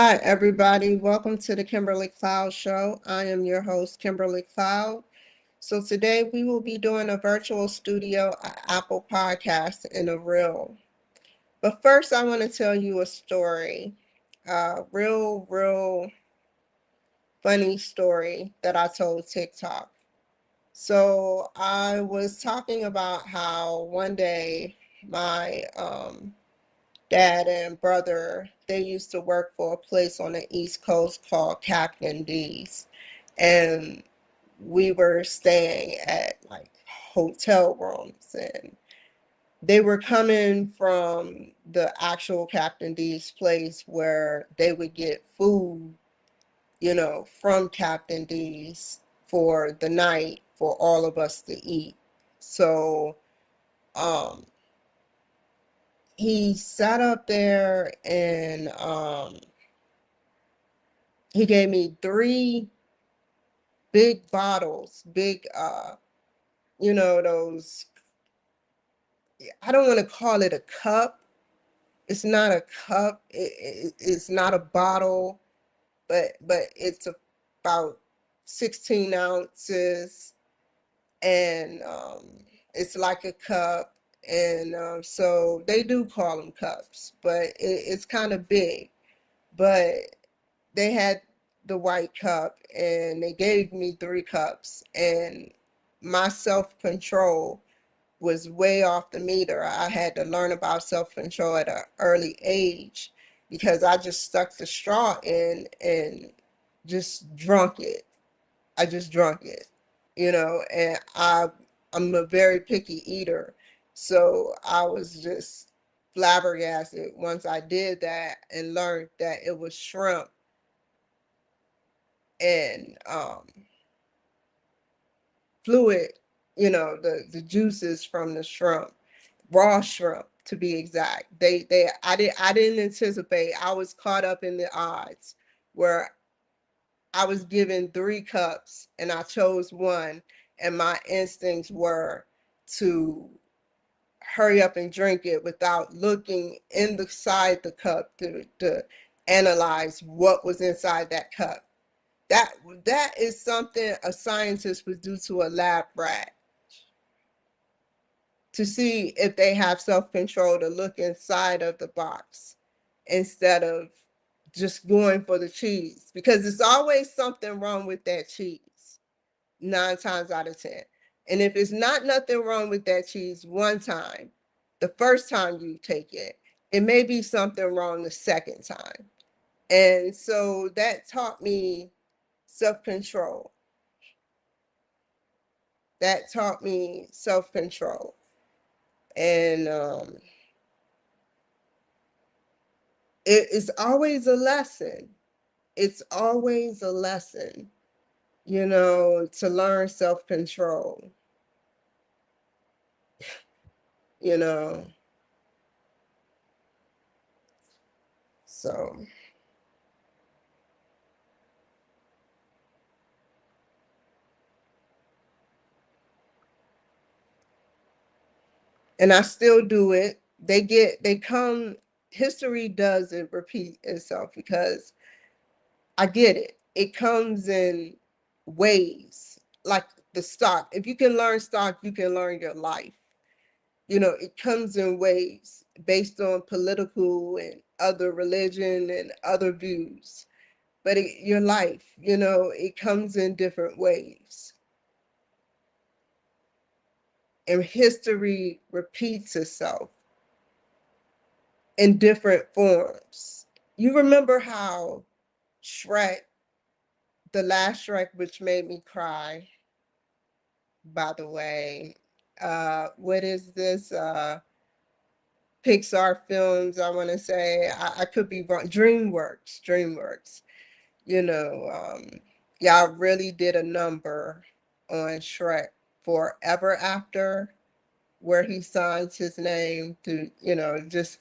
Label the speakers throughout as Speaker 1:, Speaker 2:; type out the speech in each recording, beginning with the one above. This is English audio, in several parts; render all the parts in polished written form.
Speaker 1: Hi, everybody. Welcome to the Kimberly Cloud Show. I am your host, Kimberly Cloud. So today we will be doing a virtual studio Apple podcast in a reel. But first, I want to tell you a story, real funny story that I told TikTok. So I was talking about how one day my dad and brother, they used to work for a place on the East Coast called Captain D's. And we were staying at like hotel rooms, and they were coming from the actual Captain D's place where they would get food, from Captain D's for the night for all of us to eat. So, um, he sat up there and he gave me three big bottles, big those, I don't want to call it a cup. It's not a cup. It's not a bottle, but it's about 16 ounces, and it's like a cup. And so they do call them cups, but it's kind of big. But they had the white cup, and they gave me three cups, and my self-control was way off the meter. I had to learn about self-control at an early age because I just stuck the straw in and just drunk it. I just drunk it, and I'm a very picky eater. So I was just flabbergasted once I did that and learned that it was shrimp and fluid, the juices from the shrimp, raw shrimp to be exact. I didn't anticipate. I was caught up in the odds where I was given three cups and I chose one, and my instincts were to hurry up and drink it without looking inside the cup to analyze what was inside that cup. That that is something a scientist would do to a lab rat to see if they have self-control to look inside of the box instead of just going for the cheese, because there's always something wrong with that cheese 9 times out of 10. And if it's not nothing wrong with that cheese one time, the first time you take it, it may be something wrong the second time. And so that taught me self-control. That taught me self-control. And it's always a lesson. It's always a lesson, to learn self-control, you know. So, and I still do it. History doesn't repeat itself because I get it. It comes in waves, like the stock. If you can learn stock, you can learn your life. It comes in waves based on political and other religion and other views. But your life, it comes in different waves. And history repeats itself in different forms. You remember how Shrek, the last Shrek, which made me cry, by the way, what is this? Pixar films, I want to say. I could be wrong. DreamWorks. You know, y'all really did a number on Shrek for Ever After, where he signs his name to, just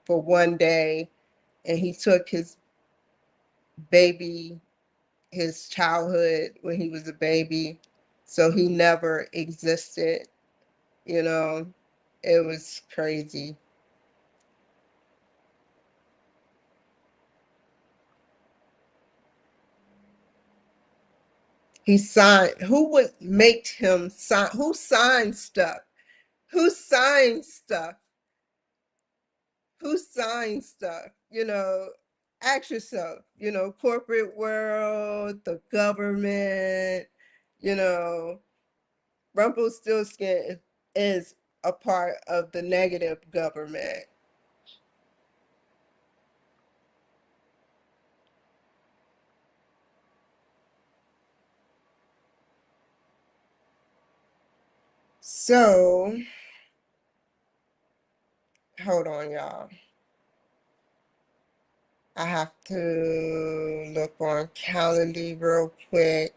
Speaker 1: for one day, and he took his baby, his childhood when he was a baby, so he never existed, you know. It was crazy. He signed. Who would make him sign? Who signs stuff? Who signs stuff? Who signs stuff? Ask yourself, corporate world, the government, you know, Rumpelstiltskin is a part of the negative government. So, hold on, y'all. I have to look on Calendly real quick.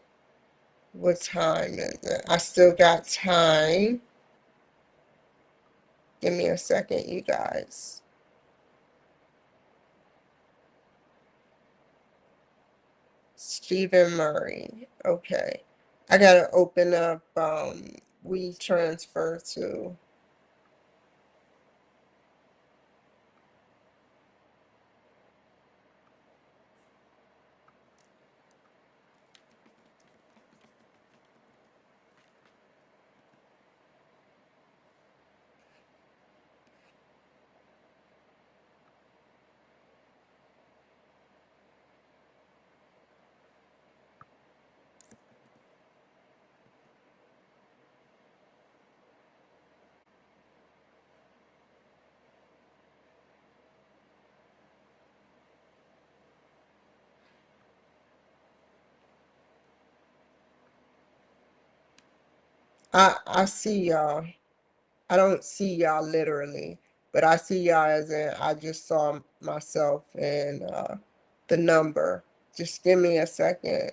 Speaker 1: What time is it? I still got time. Give me a second, you guys. Stephen Murray. Okay. I gotta open up we transfer to. I see y'all. I don't see y'all literally, but I see y'all as in I just saw myself and the number. Just give me a second.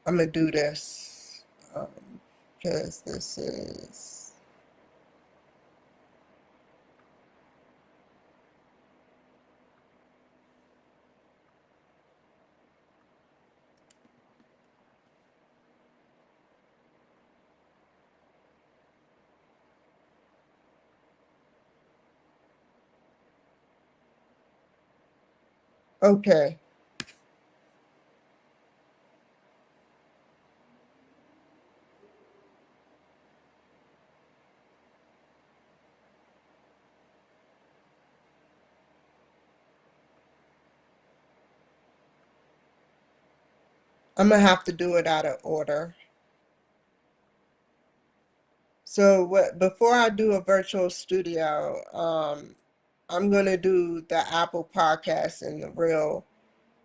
Speaker 1: I'm gonna do this because this is okay. I'm gonna have to do it out of order. So what before I do a virtual studio, I'm gonna do the Apple podcast and the real,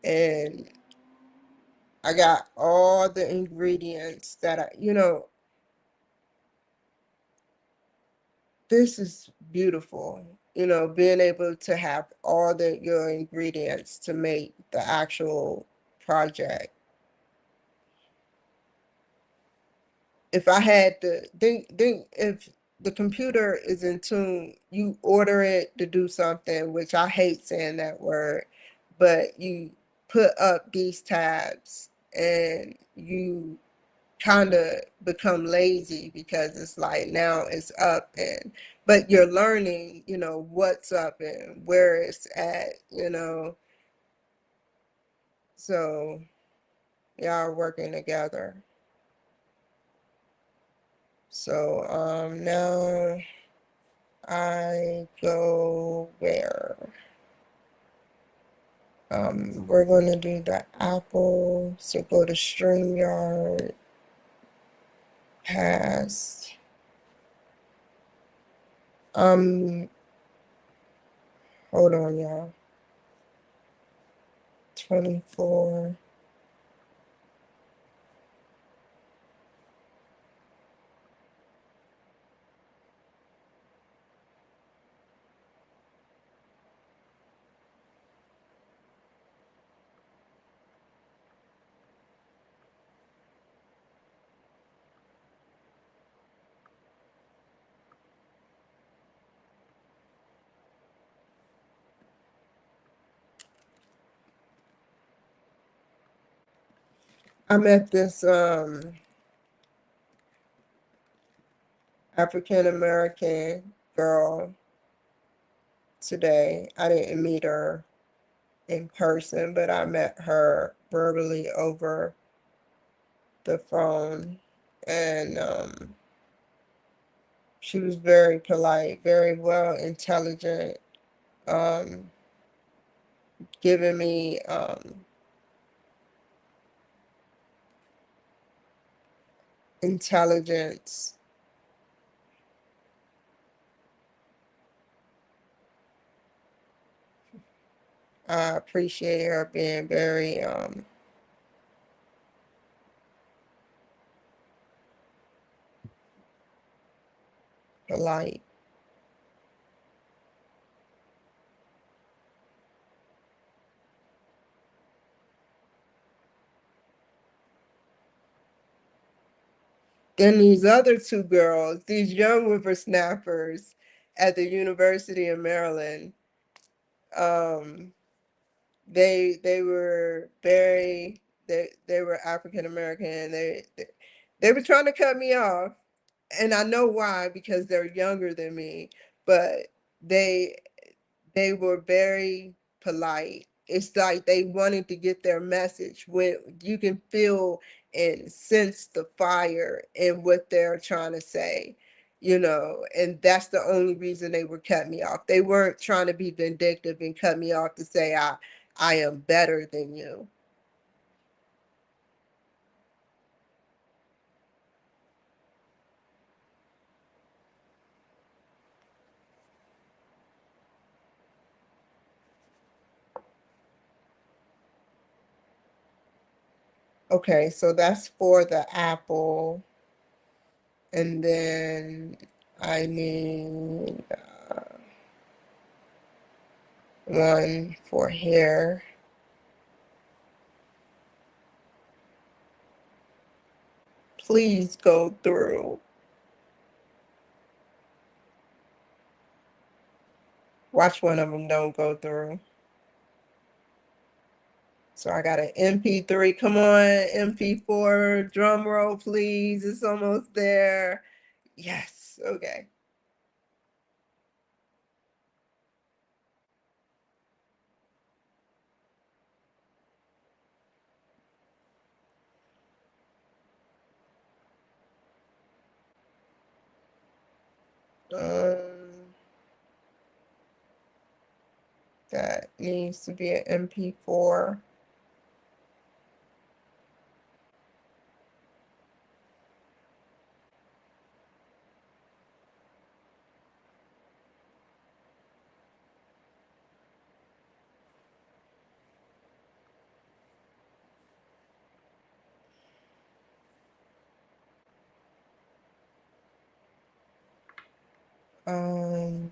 Speaker 1: and I got all the ingredients that this is beautiful. Being able to have all your ingredients to make the actual project. If I had to think if the computer is in tune, you order it to do something, which I hate saying that word, but you put up these tabs and you kind of become lazy because it's like now it's up, and but you're learning, what's up and where it's at. So y'all are working together. So now I go where? We're going to do the Apple. So go to StreamYard, past. Um, Hold on, y'all. 24. I'm at this African American girl today. I didn't meet her in person, but I met her verbally over the phone. And she was very polite, very well intelligent, um, giving me intelligence. I appreciate her being very polite. Then these other two girls, these young whippersnappers at the University of Maryland, um, they were very they were African American. They were trying to cut me off, and I know why, because they're younger than me, but they they were very polite. It's like they wanted to get their message. When you can feel and sense the fire in what they're trying to say, and that's the only reason they were cut me off. They weren't trying to be vindictive and cut me off to say I am better than you. Okay, so that's for the apple. And then I need one for hair. Please go through. Watch one of them don't go through. So I got an MP3. Come on, MP4. Drum roll, please. It's almost there. Yes. Okay. Um, that needs to be an MP4. Um,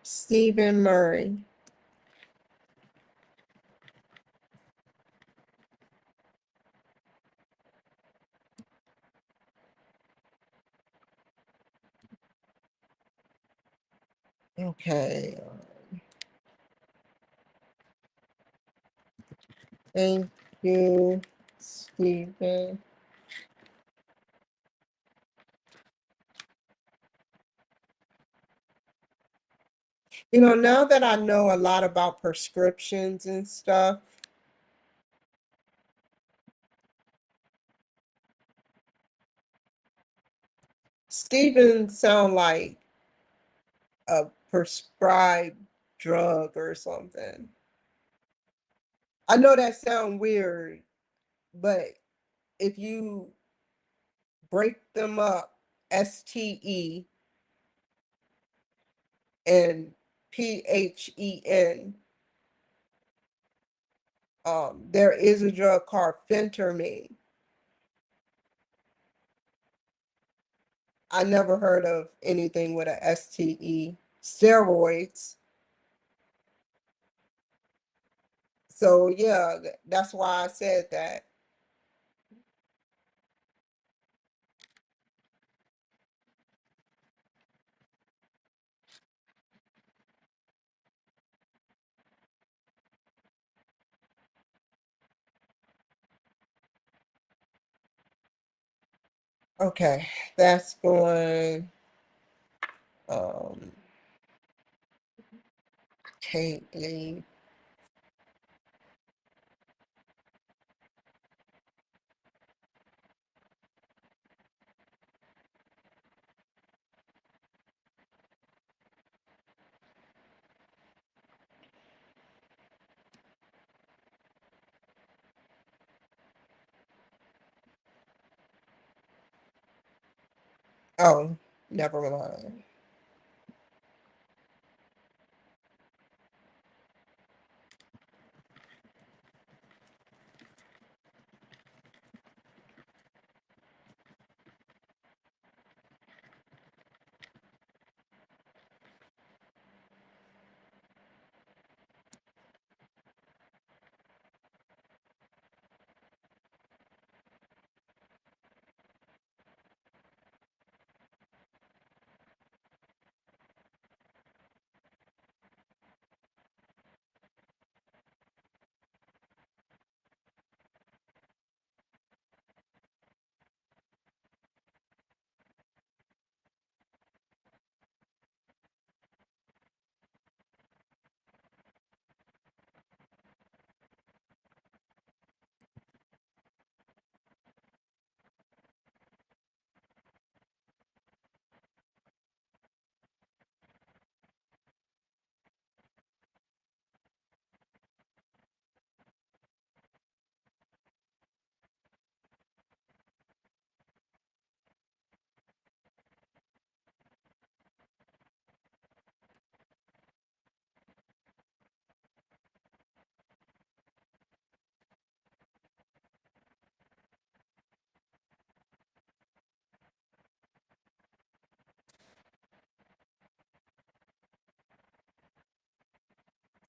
Speaker 1: Stephen Murray. Okay. Thank you, Stephen. Now that I know a lot about prescriptions and stuff, Stephen sound like a prescribed drug or something. I know that sound weird, but if you break them up, STE and PHEN, there is a drug called phentermine. I never heard of anything with a STE. Steroids. So yeah, that's why I said that. Okay, that's going. Um, can't leave. Oh, never mind.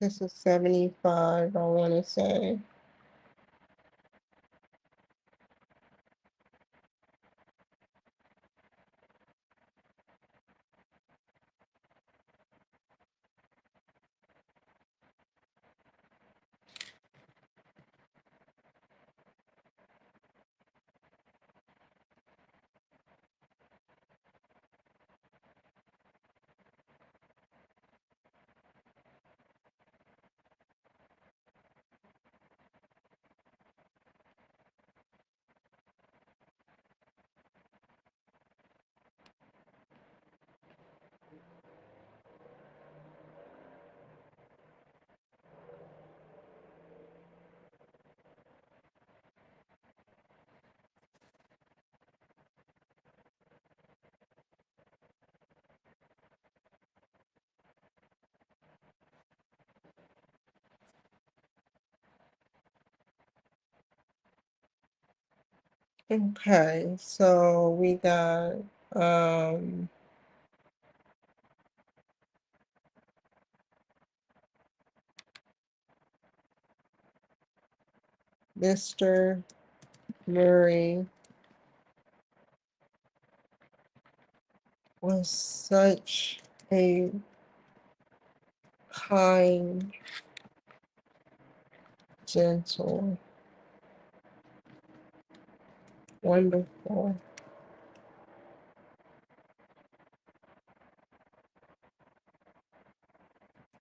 Speaker 1: This is 75, I want to say. Okay, so we got um Mr. Murray was such a kind, gentle, wonderful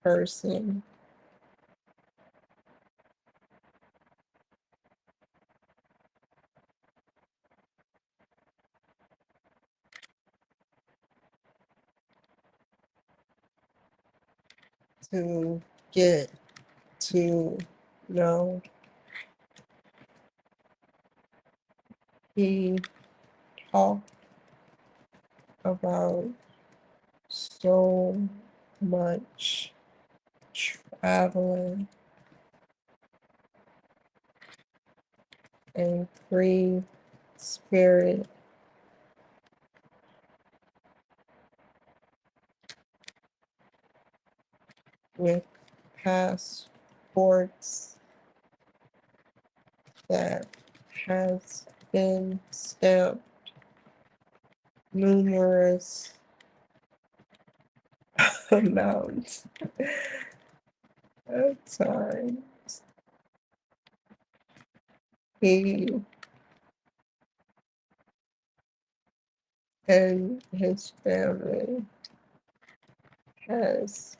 Speaker 1: person to get to know. He talked about so much traveling and free spirit with passports that has been stamped numerous amounts of times. He and his family has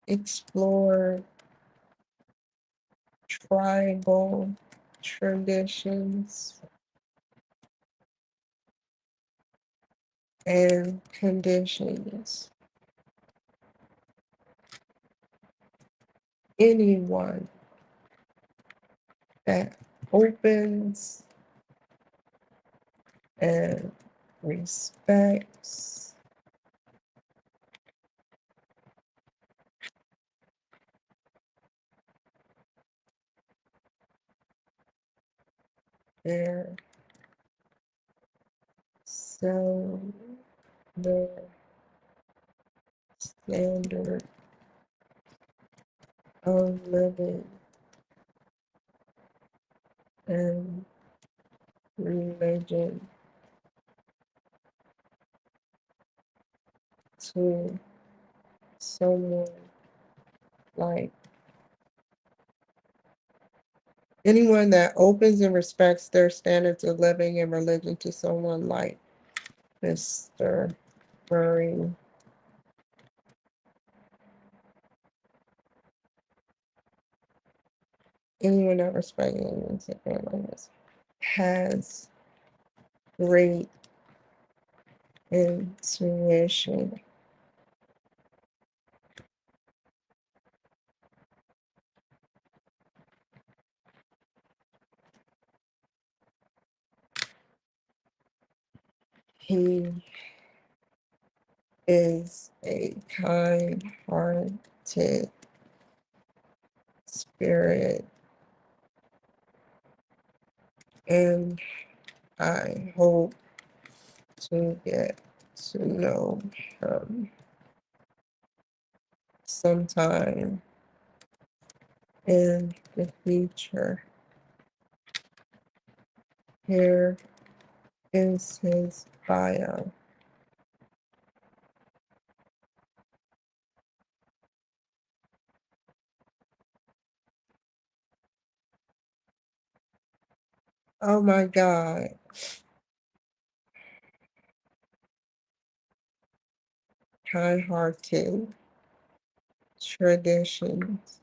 Speaker 1: explored tribal traditions and conditions. Anyone that opens and respects their so their standard of living and religion to someone like anyone that opens and respects their standards of living and religion to someone like Mr. Murray anyone that respects anyone like this has great intuition. He is a kind-hearted spirit, and I hope to get to know him sometime in the future. Here is his bio. Oh my God. Kind-hearted traditions.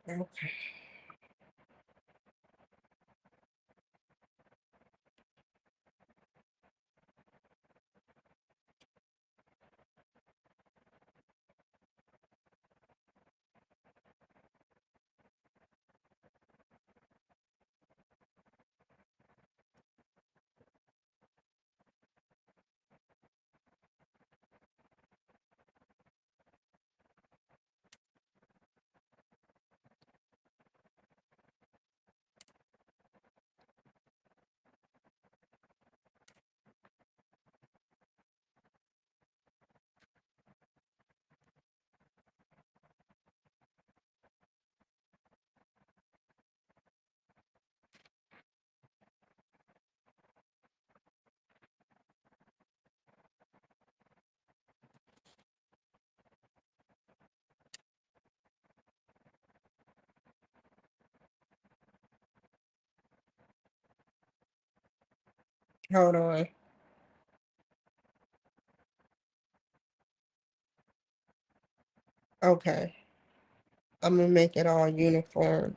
Speaker 1: Okay. Hold on. Okay. I'm gonna make it all uniform.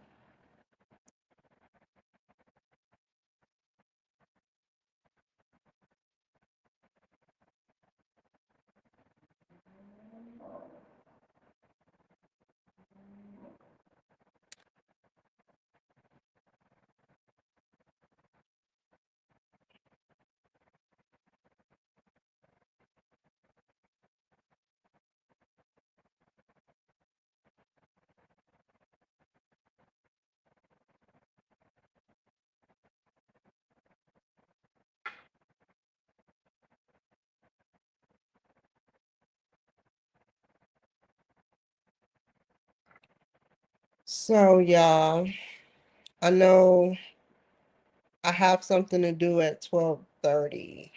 Speaker 1: So, y'all, I know I have something to do at 12:30.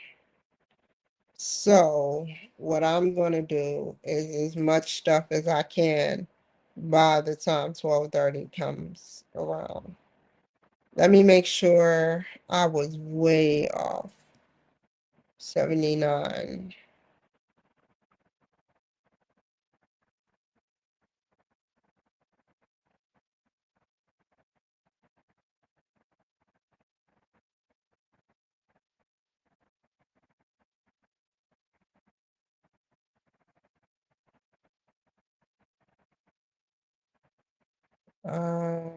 Speaker 1: So, what I'm gonna do is as much stuff as I can by the time 12:30 comes around. Let me make sure I was way off. 79. Um,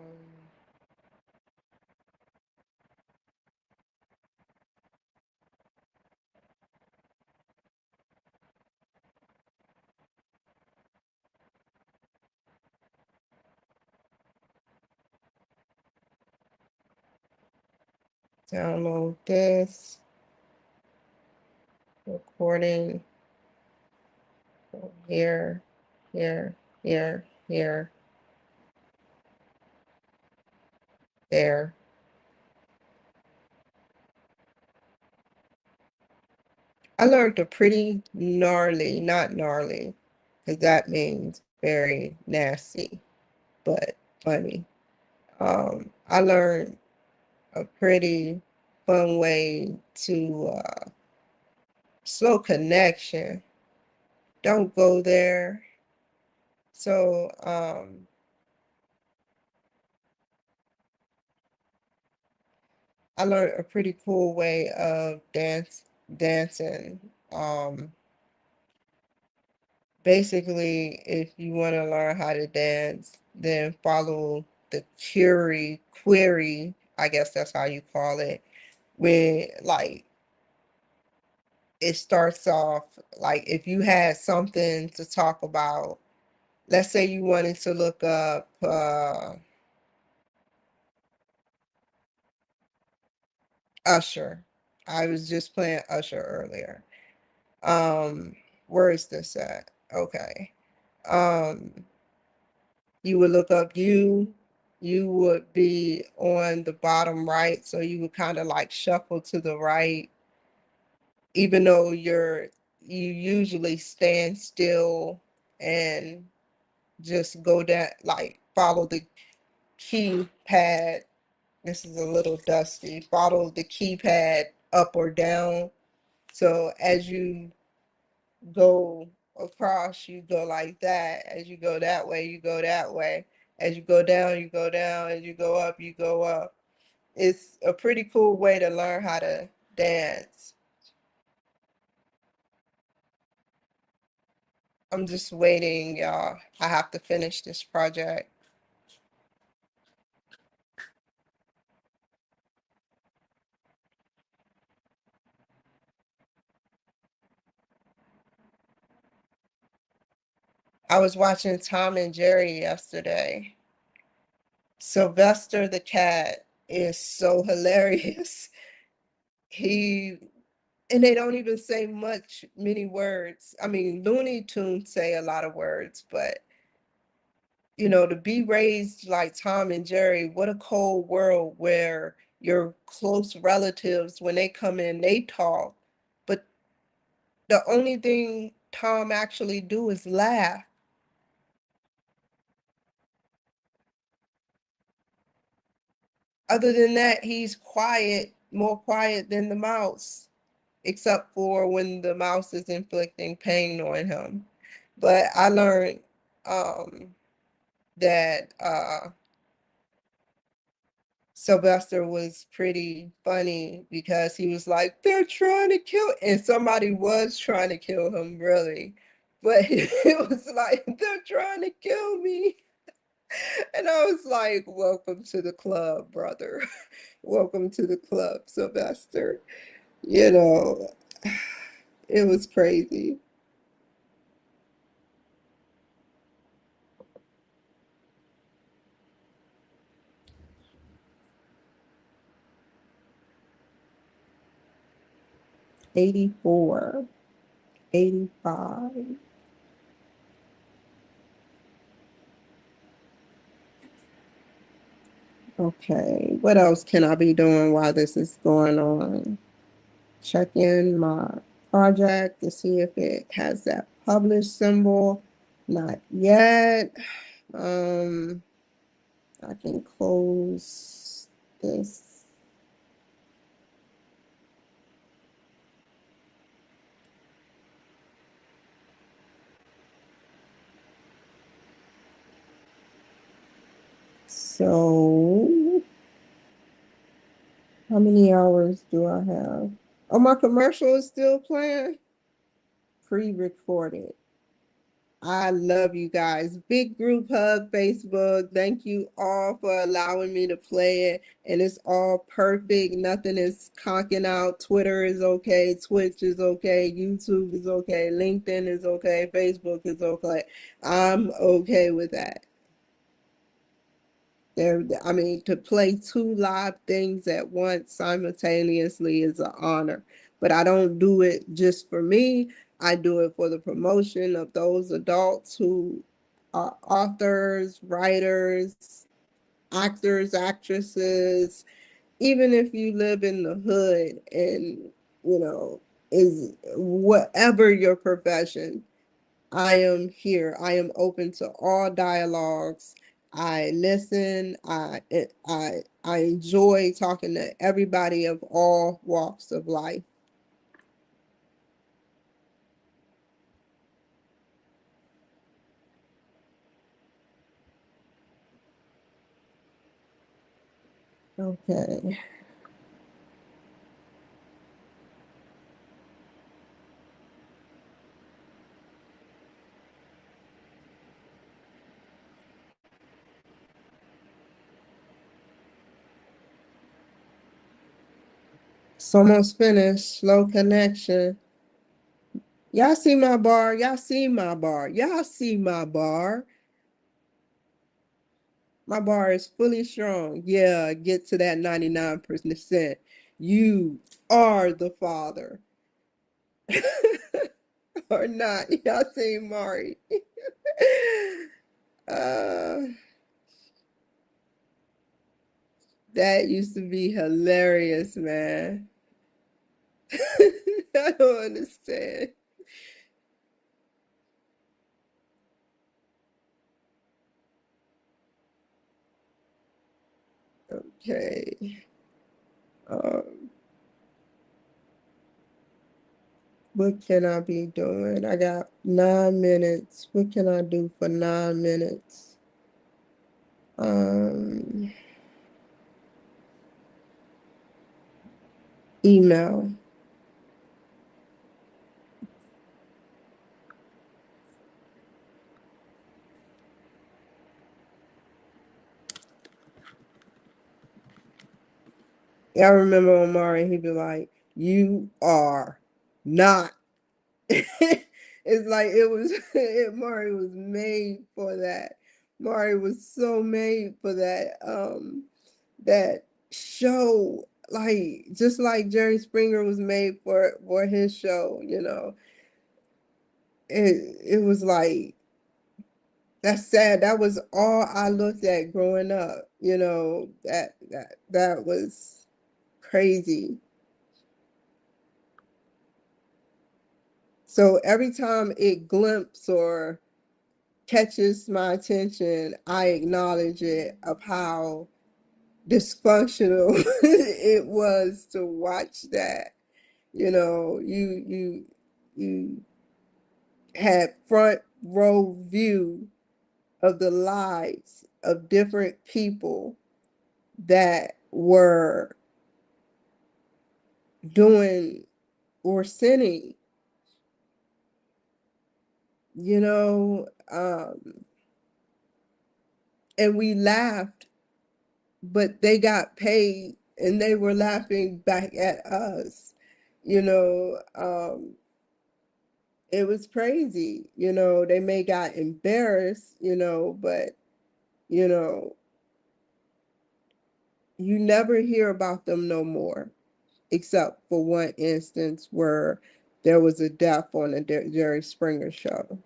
Speaker 1: Download this recording here, here, here, here, there. I learned a pretty gnarly, not gnarly, because that means very nasty, but funny. I learned a pretty fun way to slow connection. Don't go there. So I learned a pretty cool way of dancing. Um, Basically, if you want to learn how to dance, then follow the query, I guess that's how you call it, where like it starts off like if you had something to talk about, let's say you wanted to look up Usher. I was just playing Usher earlier. Um, where is this at? Okay. Um, you would look up you would be on the bottom right, so you would kind of like shuffle to the right, even though you usually stand still and just go down, like follow the keypad. This is a little dusty. Follow the keypad up or down. So as you go across, you go like that. As you go that way, you go that way. As you go down, you go down. As you go up, you go up. It's a pretty cool way to learn how to dance. I'm just waiting, y'all. I have to finish this project. I was watching Tom and Jerry yesterday. Sylvester the cat is so hilarious. He and they don't even say many words. I mean, Looney Tunes say a lot of words, but to be raised like Tom and Jerry, what a cold world where your close relatives, when they come in, they talk, but the only thing Tom actually do is laugh. Other than that, he's quiet, more quiet than the mouse, except for when the mouse is inflicting pain on him. But I learned that Sylvester was pretty funny because he was like, they're trying to kill, and somebody was trying to kill him, really. But it was like, they're trying to kill me. And I was like, welcome to the club, brother. Welcome to the club, Sylvester. You know, it was crazy. 84, 85. Okay, what else can I be doing while this is going on? Check in my project to see if it has that publish symbol. Not yet. Um, I can close this. So, how many hours do I have? Oh, my commercial is still playing? Pre-recorded. I love you guys. Big group hug, Facebook. Thank you all for allowing me to play it. And it's all perfect. Nothing is conking out. Twitter is okay. Twitch is okay. YouTube is okay. LinkedIn is okay. Facebook is okay. I'm okay with that. I mean, to play two live things at once simultaneously is an honor. But I don't do it just for me. I do it for the promotion of those adults who are authors, writers, actors, actresses, even if you live in the hood and, you know, is whatever your profession, I am here. I am open to all dialogues. I listen. I enjoy talking to everybody of all walks of life. Okay. It's almost finished. Slow connection. Y'all see my bar. Y'all see my bar. Y'all see my bar. My bar is fully strong. Yeah, get to that 99%. You are the father. Or not. Y'all see Mari. uh, that used to be hilarious, man. I don't understand. Okay. Um, what can I be doing? I got 9 minutes. What can I do for 9 minutes? Um, email. Yeah, I remember Omari, he'd be like, "You are not." It's like it was Mari was made for that. Mari was so made for that show, like just like Jerry Springer was made for his show, you know. It was like that's sad. That was all I looked at growing up, you know. That was crazy. So every time it glimpses or catches my attention, I acknowledge it of how dysfunctional it was to watch that. You know, you had front row view of the lives of different people that were doing or sinning, you know, and we laughed, but they got paid and they were laughing back at us, you know. It was crazy, you know. They may got embarrassed, you know, but you know, you never hear about them no more, except for one instance where there was a death on the Jerry Springer show.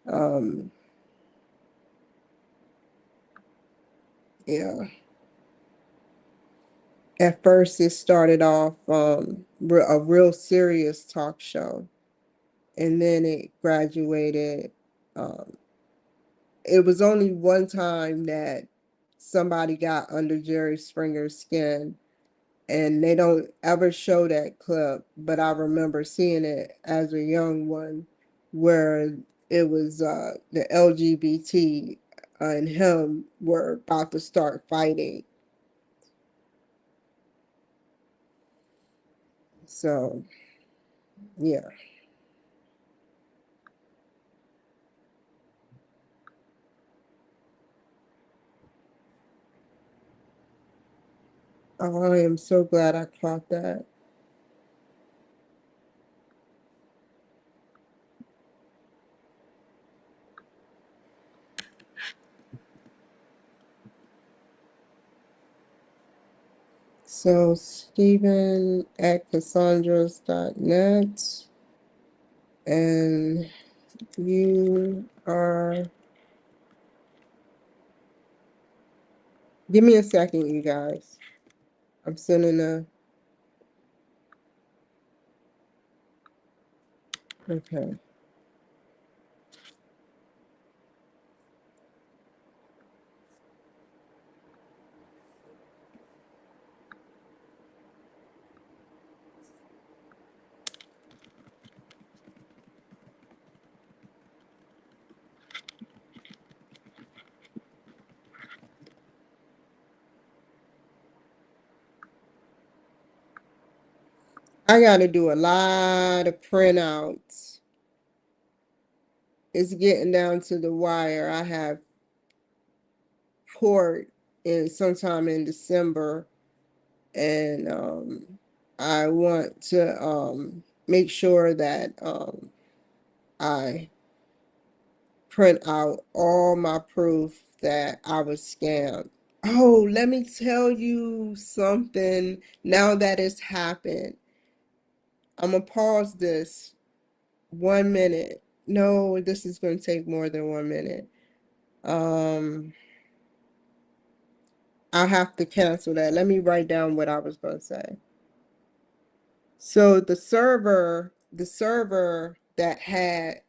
Speaker 1: Um, yeah. At first, it started off a real serious talk show, and then it graduated. Um, it was only one time that somebody got under Jerry Springer's skin, and they don't ever show that clip, but I remember seeing it as a young one, where it was the LGBT and him were about to start fighting. So yeah, I am so glad I caught that. So Stephen at Cassandras.net, and you are, give me a second, you guys. I'm sending a, okay. I got to do a lot of printouts. It's getting down to the wire. I have court in sometime in December, and I want to make sure that I print out all my proof that I was scammed. Oh, let me tell you something now that it's happened. I'm gonna pause this 1 minute. No, this is gonna take more than 1 minute. Um, I'll have to cancel that. Let me write down what I was gonna say. So the server that had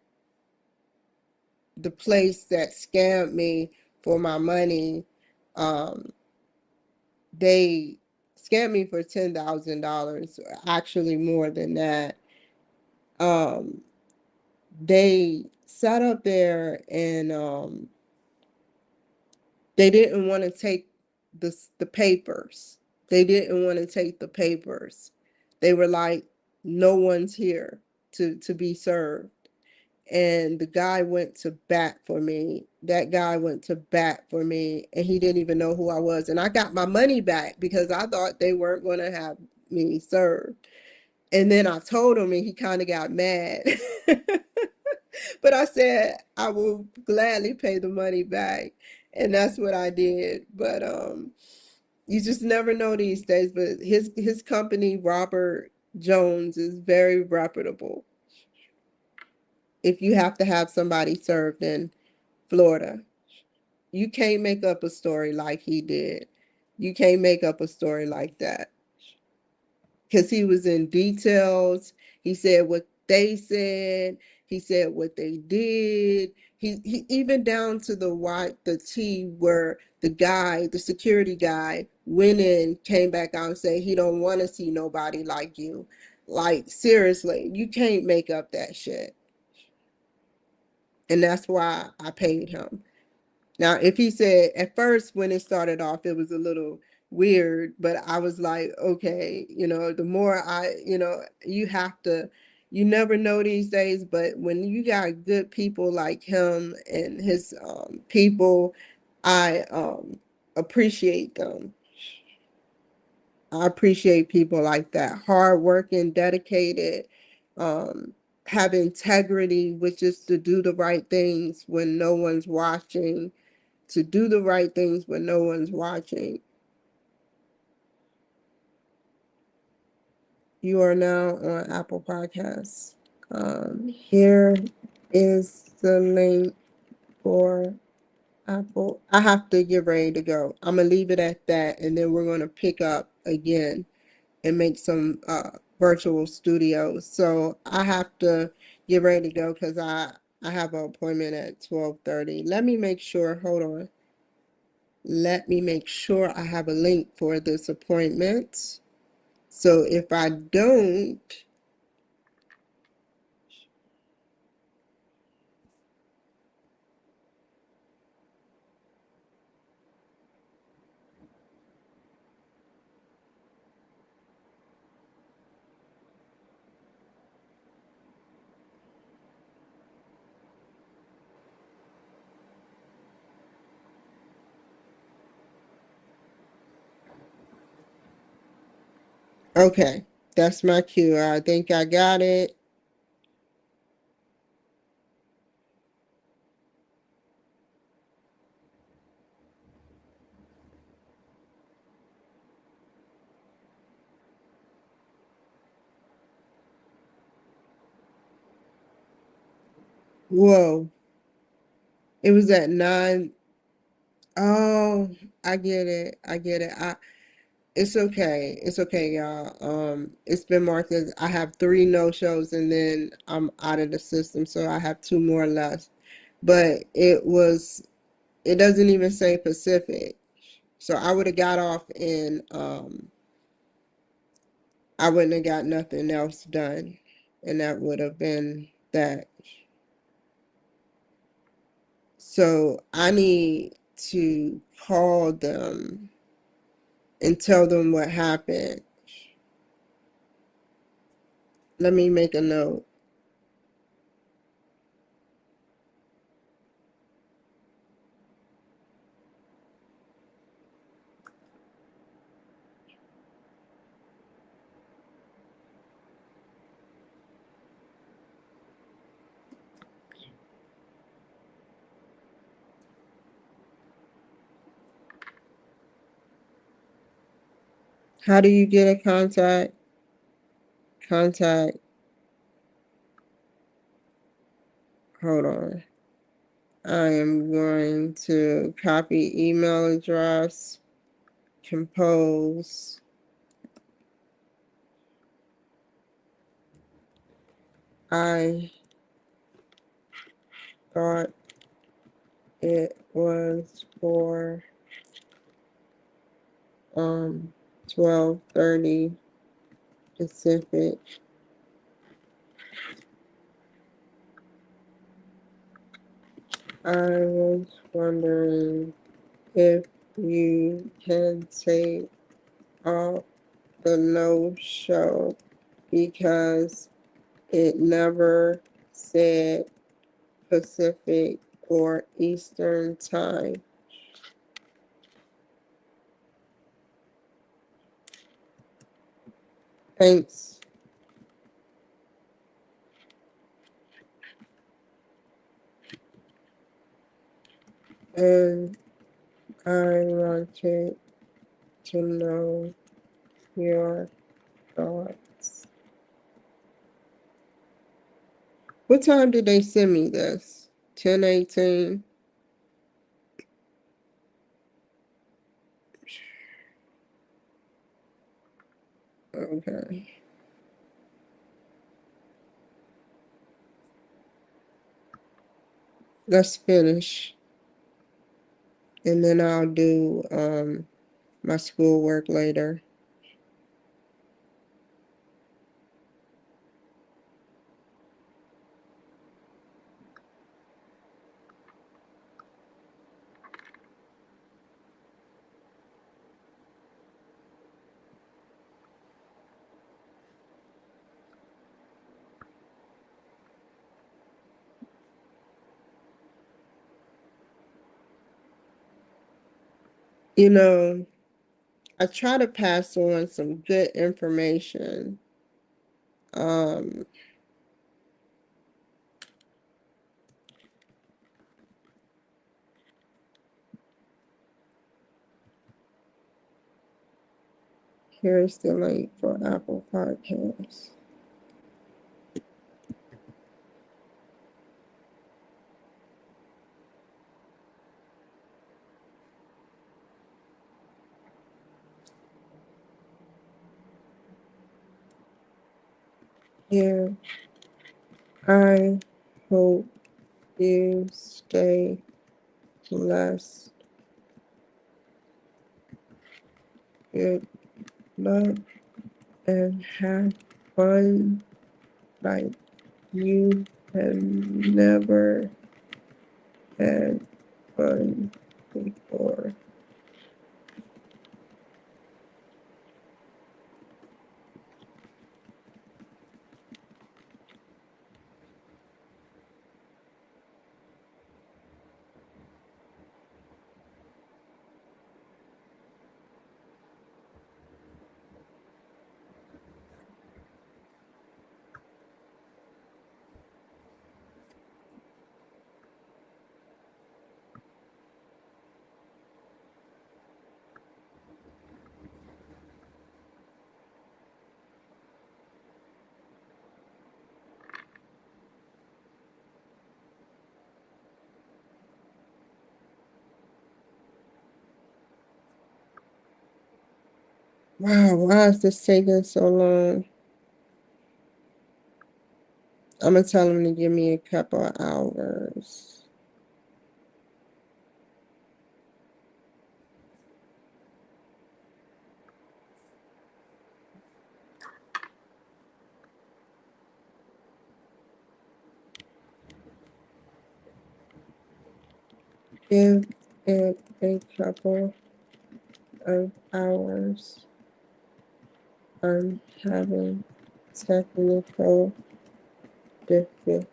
Speaker 1: the place that scammed me for my money, um, they scammed me for $10,000, actually more than that. Um, they sat up there and they didn't want to take the papers. They didn't want to take the papers. They were like, no one's here to be served. And the guy went to bat for me. That guy went to bat for me, and he didn't even know who I was. And I got my money back because I thought they weren't going to have me served. And then I told him, and he kind of got mad. But I said I will gladly pay the money back, and that's what I did. But you just never know these days. But his company, Robert Jones, is very reputable. If you have to have somebody served in Florida, you can't make up a story like he did. You can't make up a story like that because he was in details. He said what they said. He said what they did. He even down to the T where the guy, the security guy, went in, came back out and said he don't want to see nobody like you. Like seriously, you can't make up that shit. And that's why I paid him. Now, if he said at first when it started off, it was a little weird, but I was like, okay, the more you have to, you never know these days, but when you got good people like him and his people, I appreciate them. I appreciate people like that, hardworking, dedicated, um, have integrity, which is to do the right things when no one's watching, to do the right things when no one's watching. You are now on Apple Podcasts. Here is the link for Apple. I have to get ready to go. I'm gonna leave it at that, and then we're gonna pick up again and make some virtual studios. So I have to get ready to go because I have an appointment at 12:30. Let me make sure. Hold on. Let me make sure I have a link for this appointment. So if I don't, okay, that's my cue. I think I got it. Whoa, it was at 9. Oh, I get it. I get it. It's okay. It's okay, y'all. It's been marked as I have 3 no-shows and then I'm out of the system, so I have 2 more left. But it doesn't even say Pacific. So I would have got off and I wouldn't have got nothing else done. And that would have been that. So I need to call them and tell them what happened. Let me make a note. How do you get a contact? Contact. Hold on. I am going to copy email address, compose. I thought it was for 12:30 Pacific. I was wondering if you can take off the no show because it never said Pacific or Eastern time. Thanks. And I wanted to know your thoughts. What time did they send me this? 10:18. Okay. Let's finish. And then I'll do my schoolwork later. You know, I try to pass on some good information. Um, Here's the link for Apple Podcasts. Yeah, I hope you stay blessed. Good luck and have fun like you have never had fun before. Wow, why is this taking so long? I'm gonna tell him to give me a couple of hours. Give it a couple of hours. I'm having technical difficulties.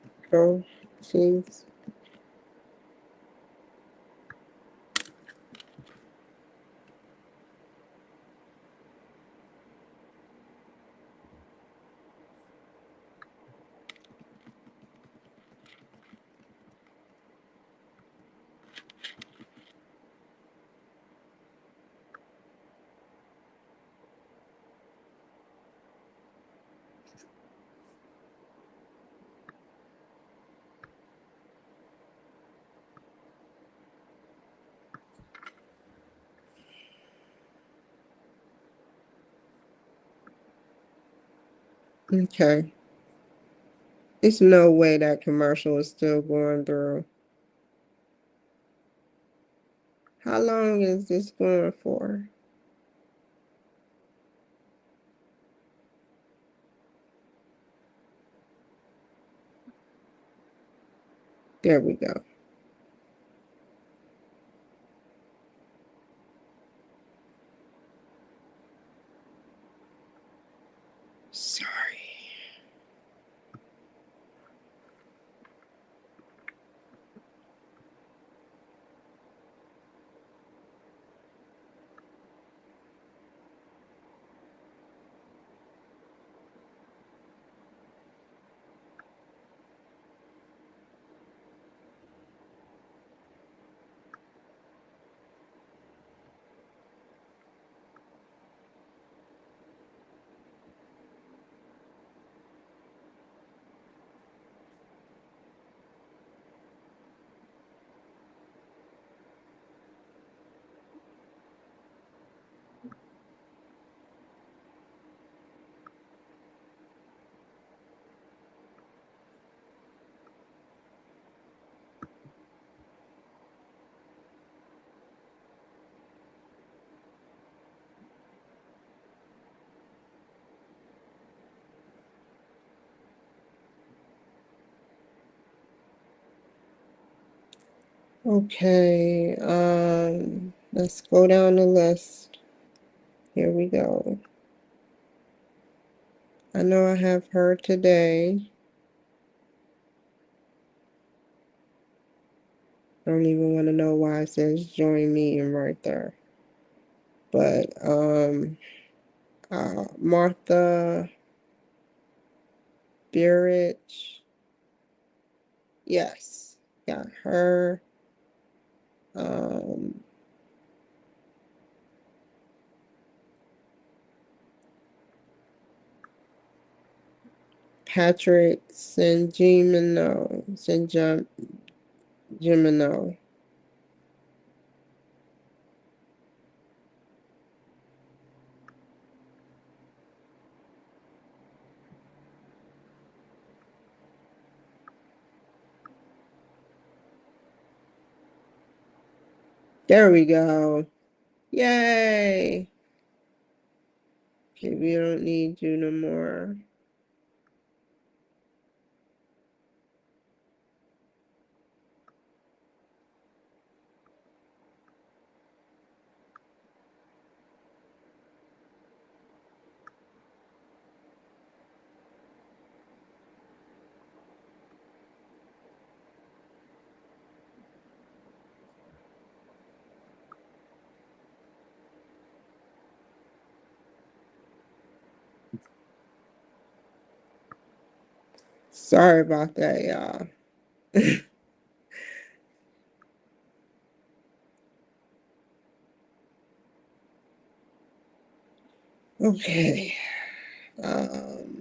Speaker 1: Okay. There's no way that commercial is still going through. How long is this going for? There we go. Okay, let's go down the list. Here we go. I know I have her today. I don't even want to know why it says join meeting right there. But Martha Birich, yes, got her. Um, Patrick Gimino. There we go. Yay. Okay, we don't need you no more. Sorry about that, y'all. Okay. Um,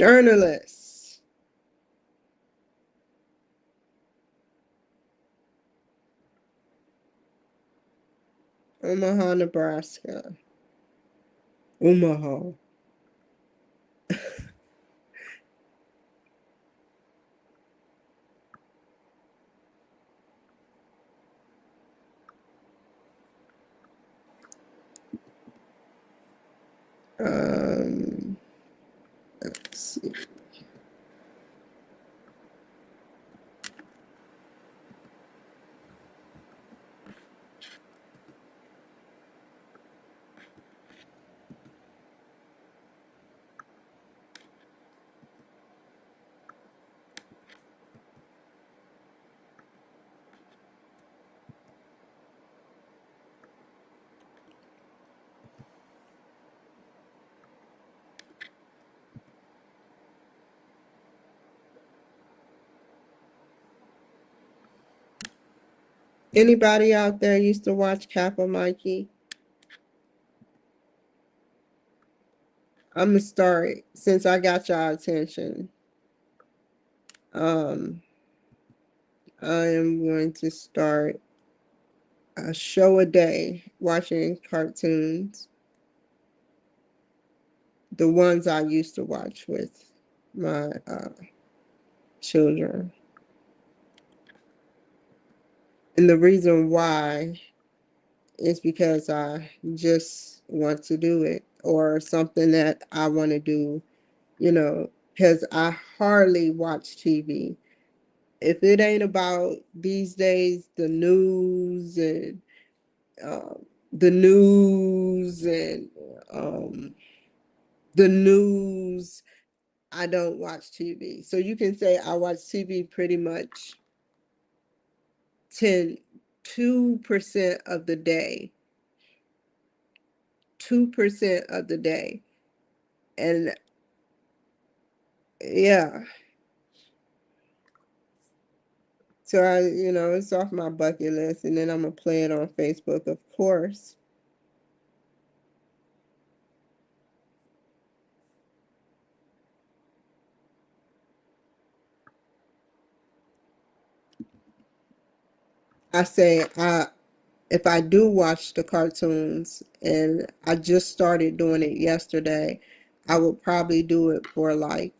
Speaker 1: Journalists. Omaha, Nebraska. Omaha. Um, let's see. Anybody out there used to watch Kappa Mikey? I'm gonna start since I got y'all attention. Um, I am going to start a show a day watching cartoons. The ones I used to watch with my children. And the reason why is because I just want to do it or something that I want to do, because I hardly watch TV. If it ain't about these days, um, the news and um, the news, I don't watch TV. So you can say I watch TV pretty much 10, 2% of the day, 2% of the day. And yeah, So it's off my bucket list, and then I'm gonna play it on Facebook, of course. I say if I do watch the cartoons, and I just started doing it yesterday, I would probably do it for like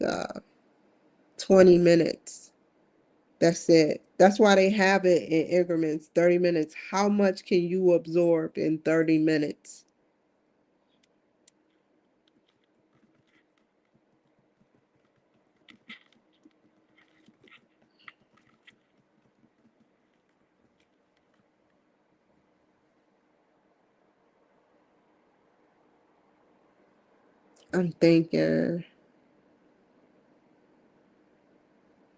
Speaker 1: 20 minutes. That's it. That's why they have it in increments, 30 minutes. How much can you absorb in 30 minutes? I'm thinking,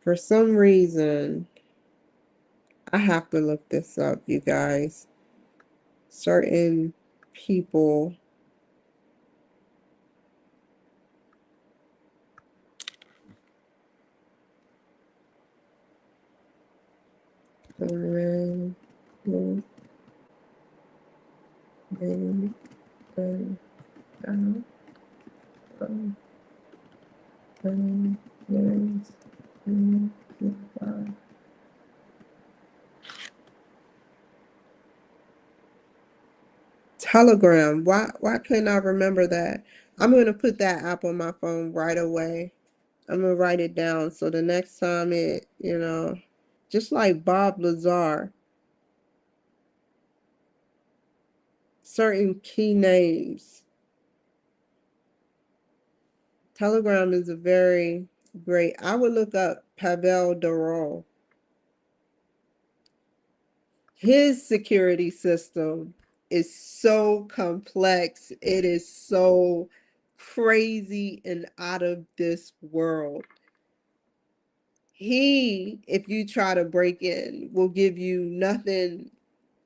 Speaker 1: for some reason, I have to look this up, you guys. Certain people, um, Telegram. Why couldn't I remember that? I'm gonna put that app on my phone right away. I'm gonna write it down so the next time just like Bob Lazar, certain key names. Telegram is a very great. I would look up Pavel Durrell. His security system is so complex. It is so crazy and out of this world. He, if you try to break in, will give you nothing.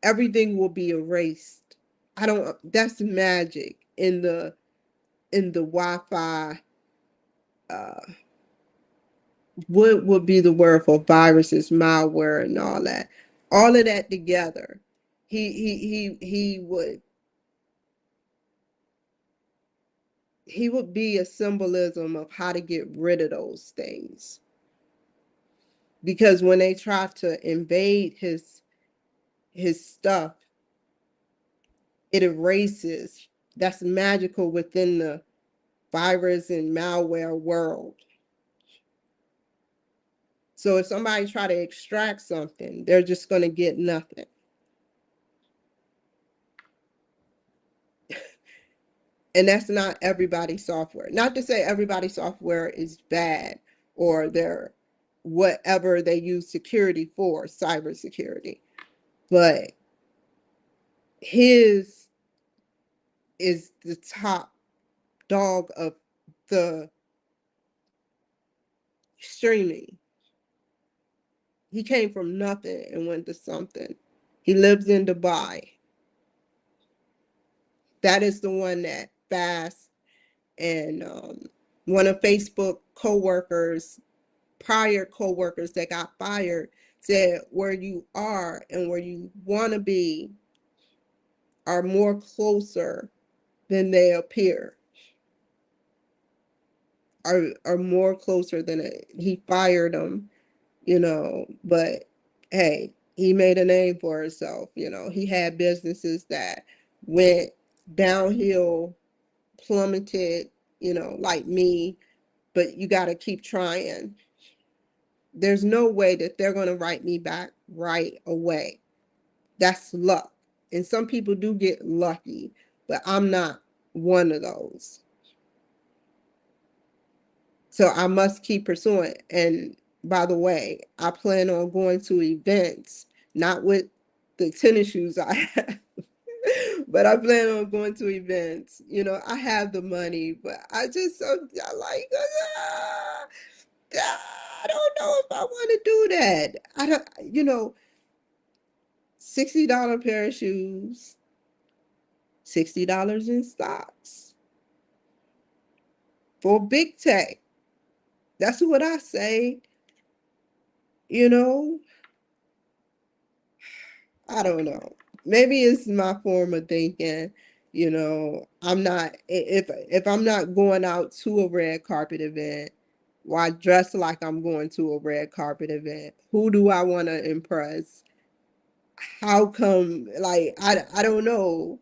Speaker 1: Everything will be erased. That's magic in the Wi-Fi. uh what would be the word for viruses, malware, and all of that together. He would be a symbolism of how to get rid of those things, because when they try to invade his stuff, it erases. That's magical within the virus and malware world. So if somebody try to extract something, they're just going to get nothing. And that's not everybody's software. Not to say everybody's software is bad, or they're whatever they use security for, cybersecurity. But his is the top dog of the streaming. He came from nothing and went to something. He lives in Dubai. That is the one that fast. And one of Facebook co-workers, prior co-workers that got fired, said where you are and where you want to be are more closer than they appear, are more closer than it. He fired them, but hey, he made a name for himself. He had businesses that went downhill, plummeted, like me, but you got to keep trying. There's no way that they're going to write me back right away. That's luck. And some people do get lucky, but I'm not one of those. So I must keep pursuing. And by the way, I plan on going to events, not with the tennis shoes I have, but I plan on going to events. I have the money, but I like, I don't know if I want to do that. I don't, $60 pair of shoes, $60 in stocks for big tech. That's what I say, you know. I don't know. Maybe it's my form of thinking. I'm not if I'm not going out to a red carpet event, why dress like I'm going to a red carpet event? Who do I want to impress? How come? Like I don't know.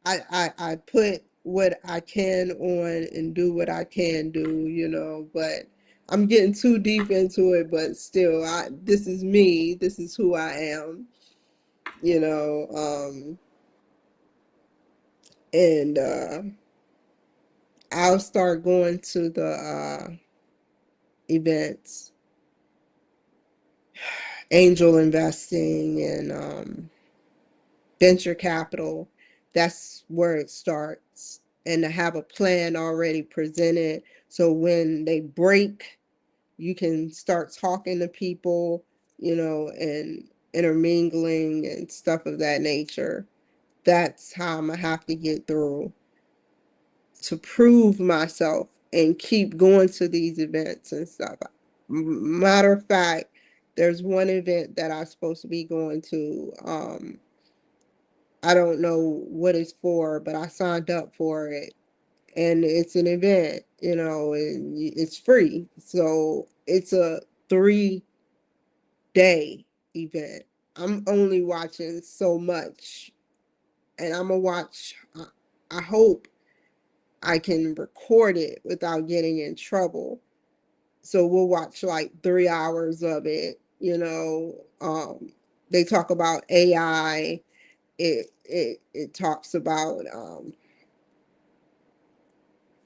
Speaker 1: I put what I can on and do what I can do, but I'm getting too deep into it, but still this is me, this is who I am, you know, and I'll start going to the events, angel investing and venture capital. That's where it starts. And to have a plan already presented so when they break, you can start talking to people, and intermingling and stuff of that nature. That's how I'm gonna have to get through to prove myself and keep going to these events and stuff. Matter of fact, there's one event that I'm supposed to be going to. I don't know what it's for, but I signed up for it. And it's an event, and it's free. So it's a 3-day event. I'm only watching so much, and I'm gonna watch. I hope I can record it without getting in trouble. So we'll watch like 3 hours of it. They talk about AI. It talks about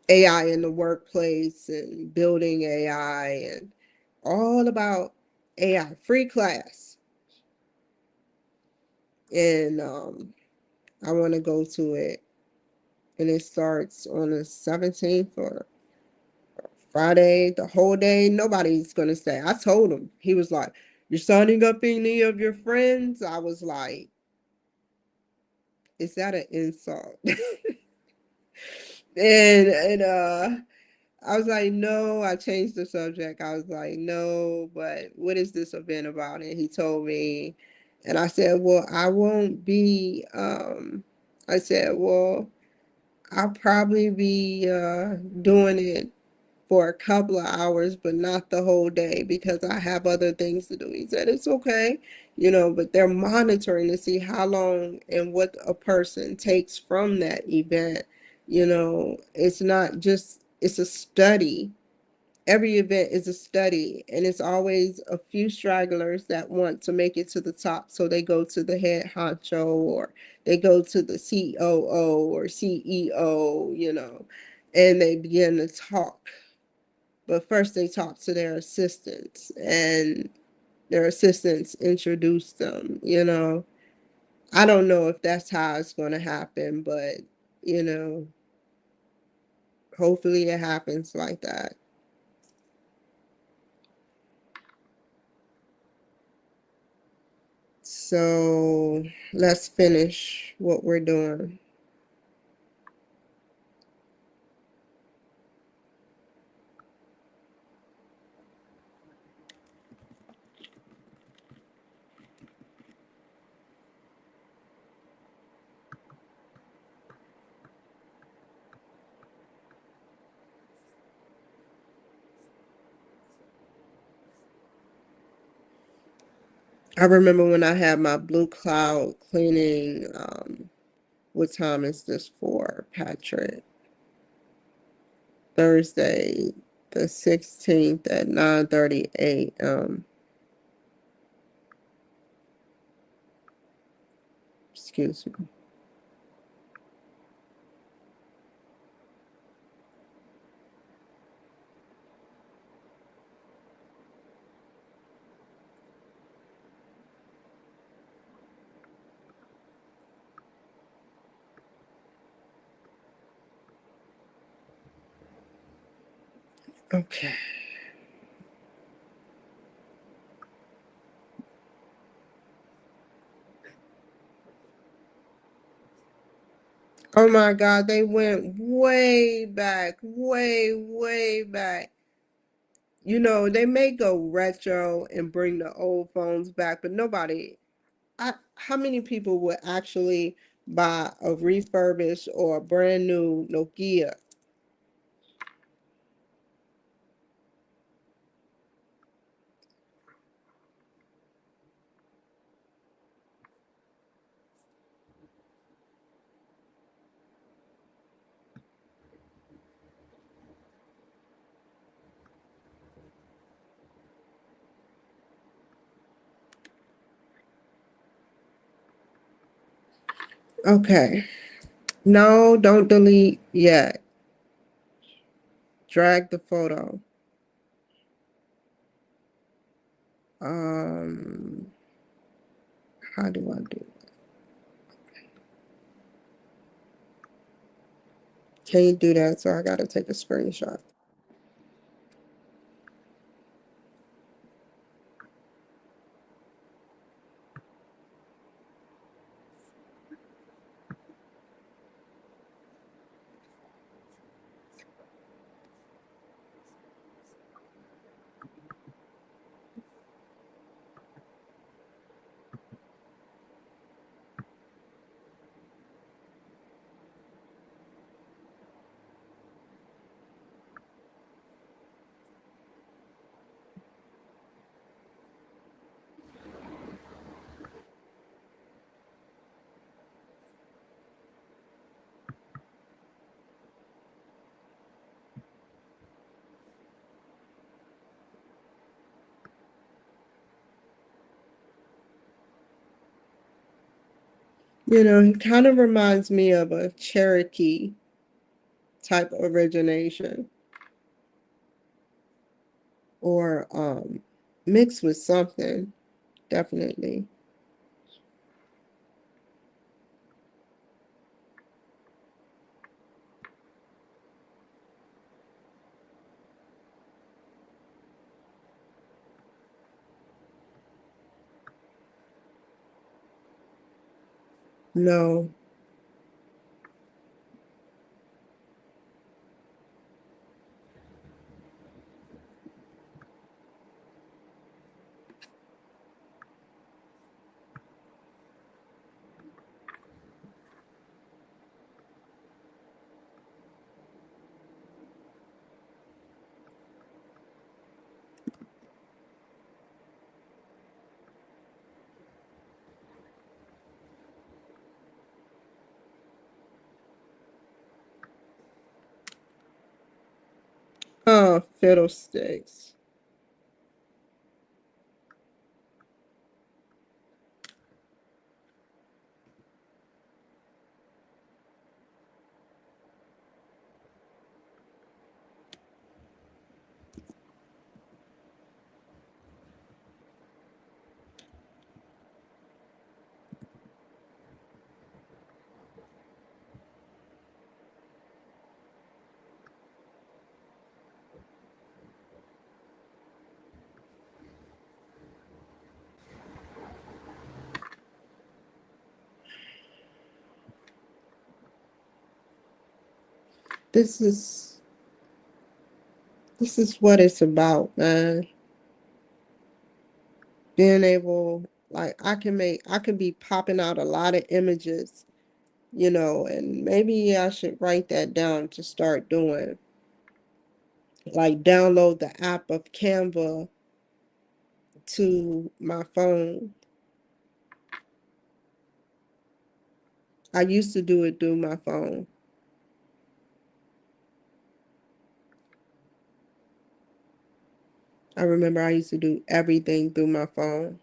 Speaker 1: AI in the workplace and building AI and all about AI. Free class, and I want to go to it, and it starts on the 17th or Friday, the whole day. Nobody's gonna stay. I told him. He was like, "You're signing up any of your friends?" I was like, "Is that an insult?" And I was like, "No." I changed the subject. I was like, "No, but what is this event about?" And he told me, and I said, "Well, I won't be." I said, "Well, I'll probably be doing it for a couple of hours, but not the whole day because I have other things to do." He said, "It's okay, but they're monitoring to see how long and what a person takes from that event. It's not just, it's a study. Every event is a study, and it's always a few stragglers that want to make it to the top. So they go to the head honcho, or they go to the COO or CEO, and they begin to talk. But first, they talk to their assistants, and their assistants introduce them. I don't know if that's how it's going to happen, but, you know, hopefully it happens like that. So let's finish what we're doing. I remember when I had my blue cloud cleaning. What time is this for, Patrick? Thursday, the 16th at 9:30 a.m. Excuse me. Okay. Oh my God, they went way back, way, way back. They may go retro and bring the old phones back, but nobody. how many people would actually buy a refurbished or a brand new Nokia? Okay. No, don't delete yet. Drag the photo. Um, how do I do it? Can you do that? So I gotta take a screenshot. It kind of reminds me of a Cherokee type origination, or mixed with something, definitely. No. Oh, fiddlesticks. This is this is what it's about, man. Being able, like, I can be popping out a lot of images, and maybe I should write that down to start doing. Like, download the app of Canva to my phone. I used to do it through my phone. I remember I used to do everything through my phone.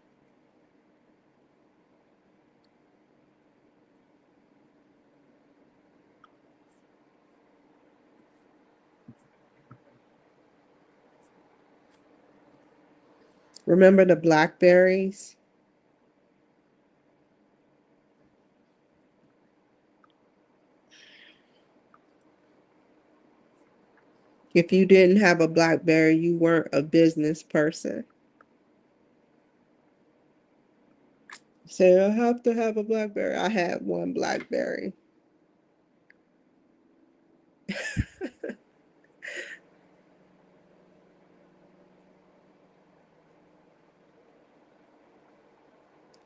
Speaker 1: Remember the Blackberries? If you didn't have a Blackberry, you weren't a business person. Say, I have to have a Blackberry. I had one Blackberry.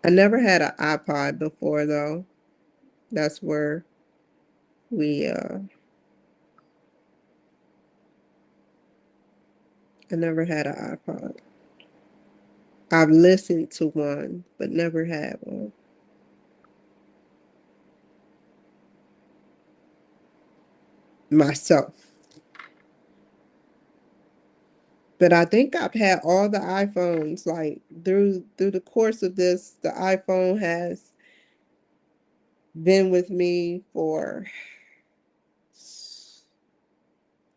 Speaker 1: I never had an iPod before though. That's where we I never had an iPod. I've listened to one, but never had one myself. But I think I've had all the iPhones. Like through the course of this, the iPhone has been with me for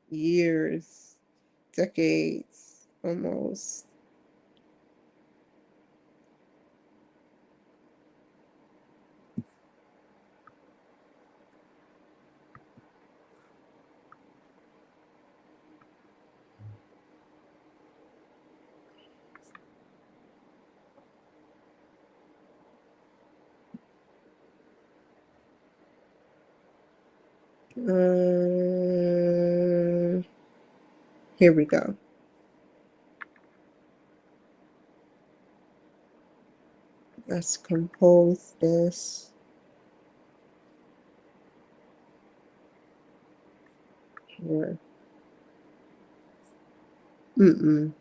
Speaker 1: years, decades, almost. Here we go. Let's compose this here. Mm-mm.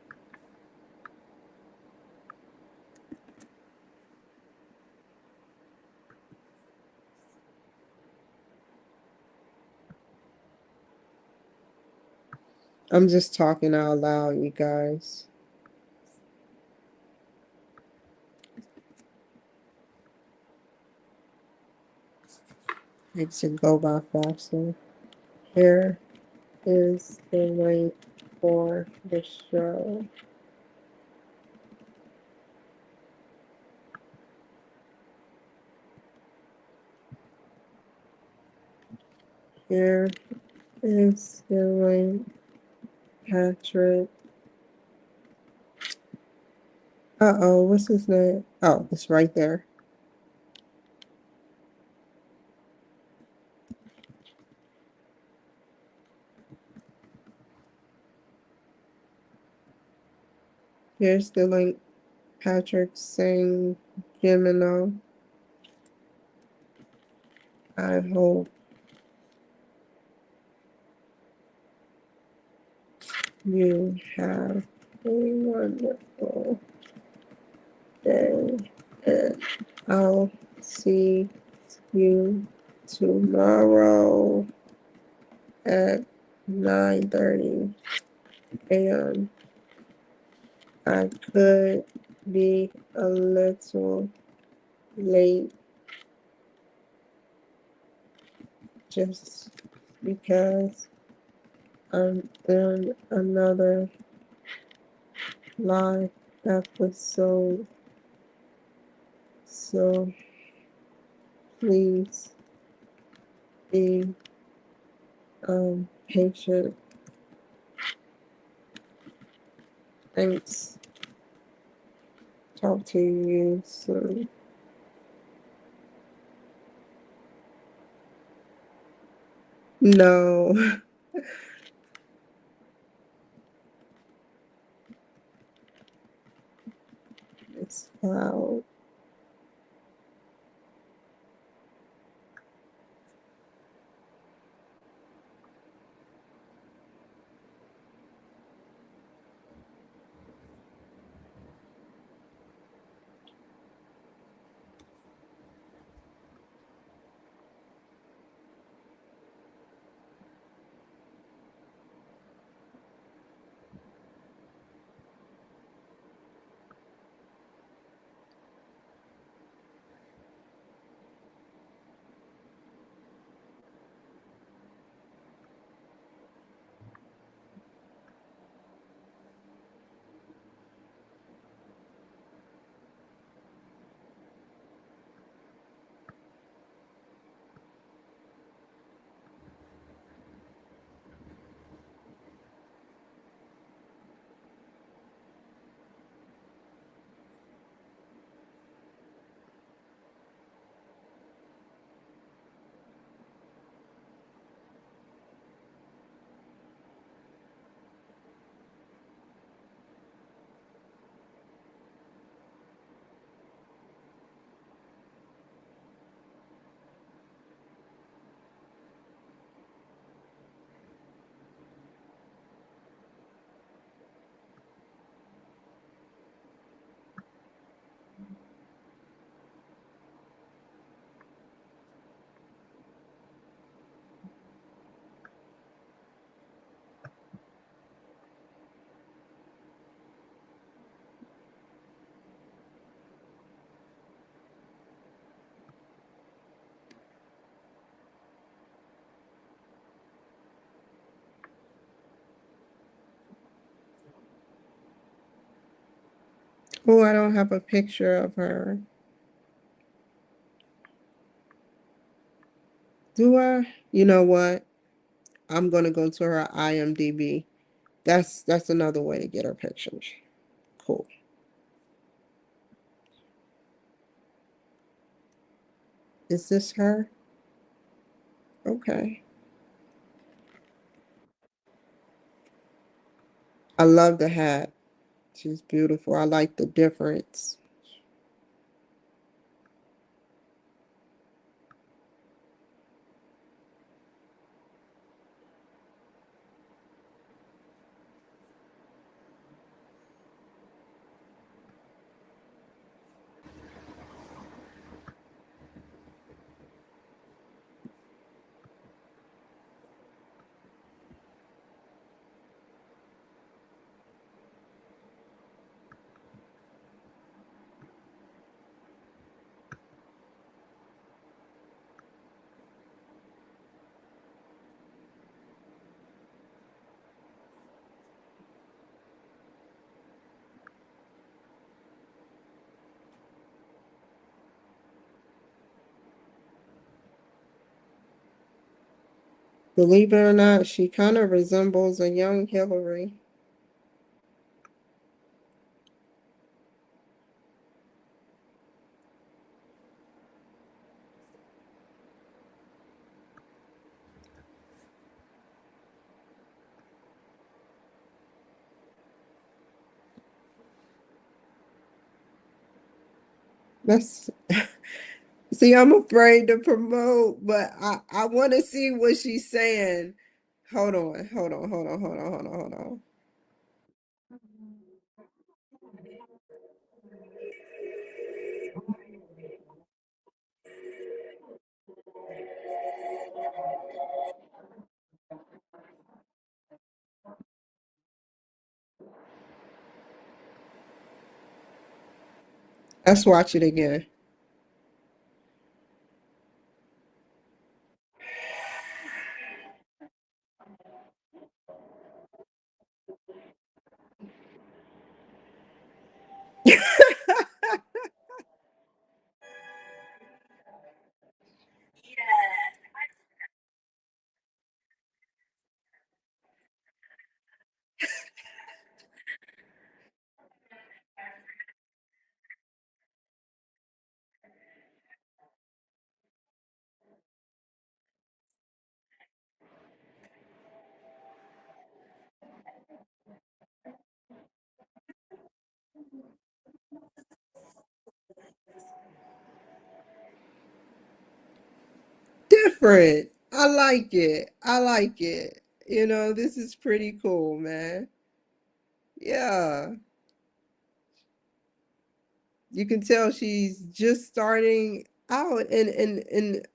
Speaker 1: I'm just talking out loud, you guys. It should go by faster. Here is the link for the show. Here is the link, Patrick. Uh-oh, what's his name? Oh, it's right there. Here's the link, Patrick saying Gemini. I hope you have a wonderful day, and I'll see you tomorrow at 9:30 a.m. I could be a little late just because I'm in another live episode. So please be patient. Thanks. Talk to you soon. No, it's loud. Oh, I don't have a picture of her. Do I? You know what? I'm gonna go to her IMDb. That's another way to get her pictures. Cool. Is this her? Okay. I love the hat. She's beautiful. I like the difference. Believe it or not, she kind of resembles a young Hillary. That's see, I'm afraid to promote, but I want to see what she's saying. Hold on, hold on, hold on, hold on, hold on, hold on. Let's watch it again. Different. I like it. I like it. This is pretty cool, man. Yeah. You can tell she's just starting out and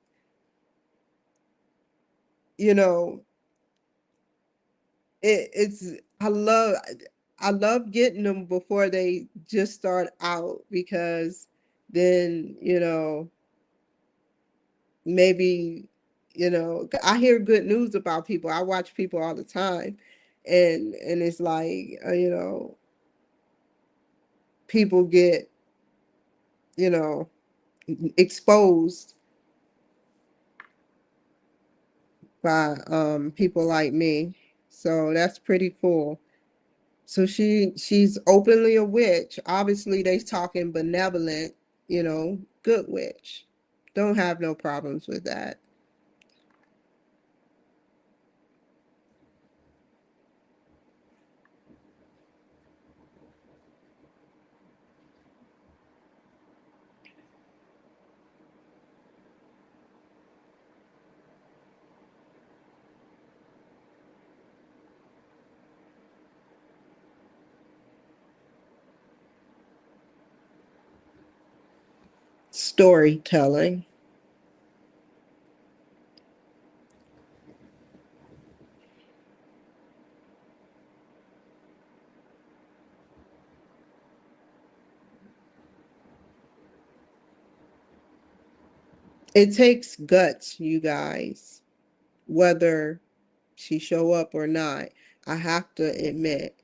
Speaker 1: you know, it's I love getting them before they just start out because then, maybe, I hear good news about people. I watch people all the time and it's like, people get, you know, exposed by people like me. So that's pretty cool. So she's openly a witch. Obviously they talking benevolent, good witch. Don't have no problems with that. Storytelling. It takes guts, you guys, whether she show up or not. I have to admit,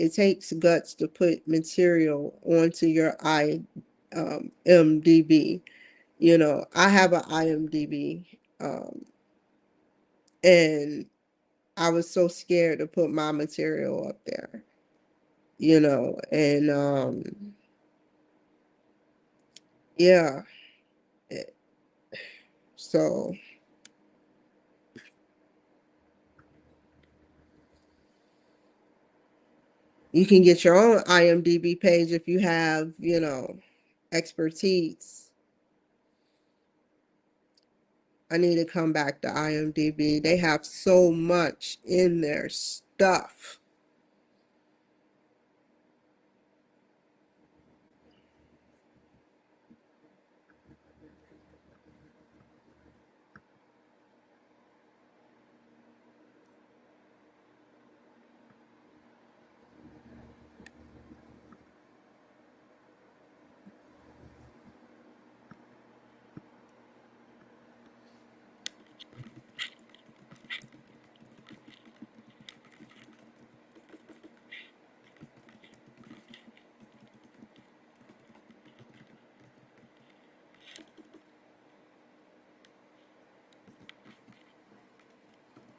Speaker 1: it takes guts to put material onto your IMDb. You know, I have an IMDb, and I was so scared to put my material up there, you know, and yeah, eh, so you can get your own IMDb page if you have, you know, expertise. I need to come back to IMDb. They have so much in their stuff.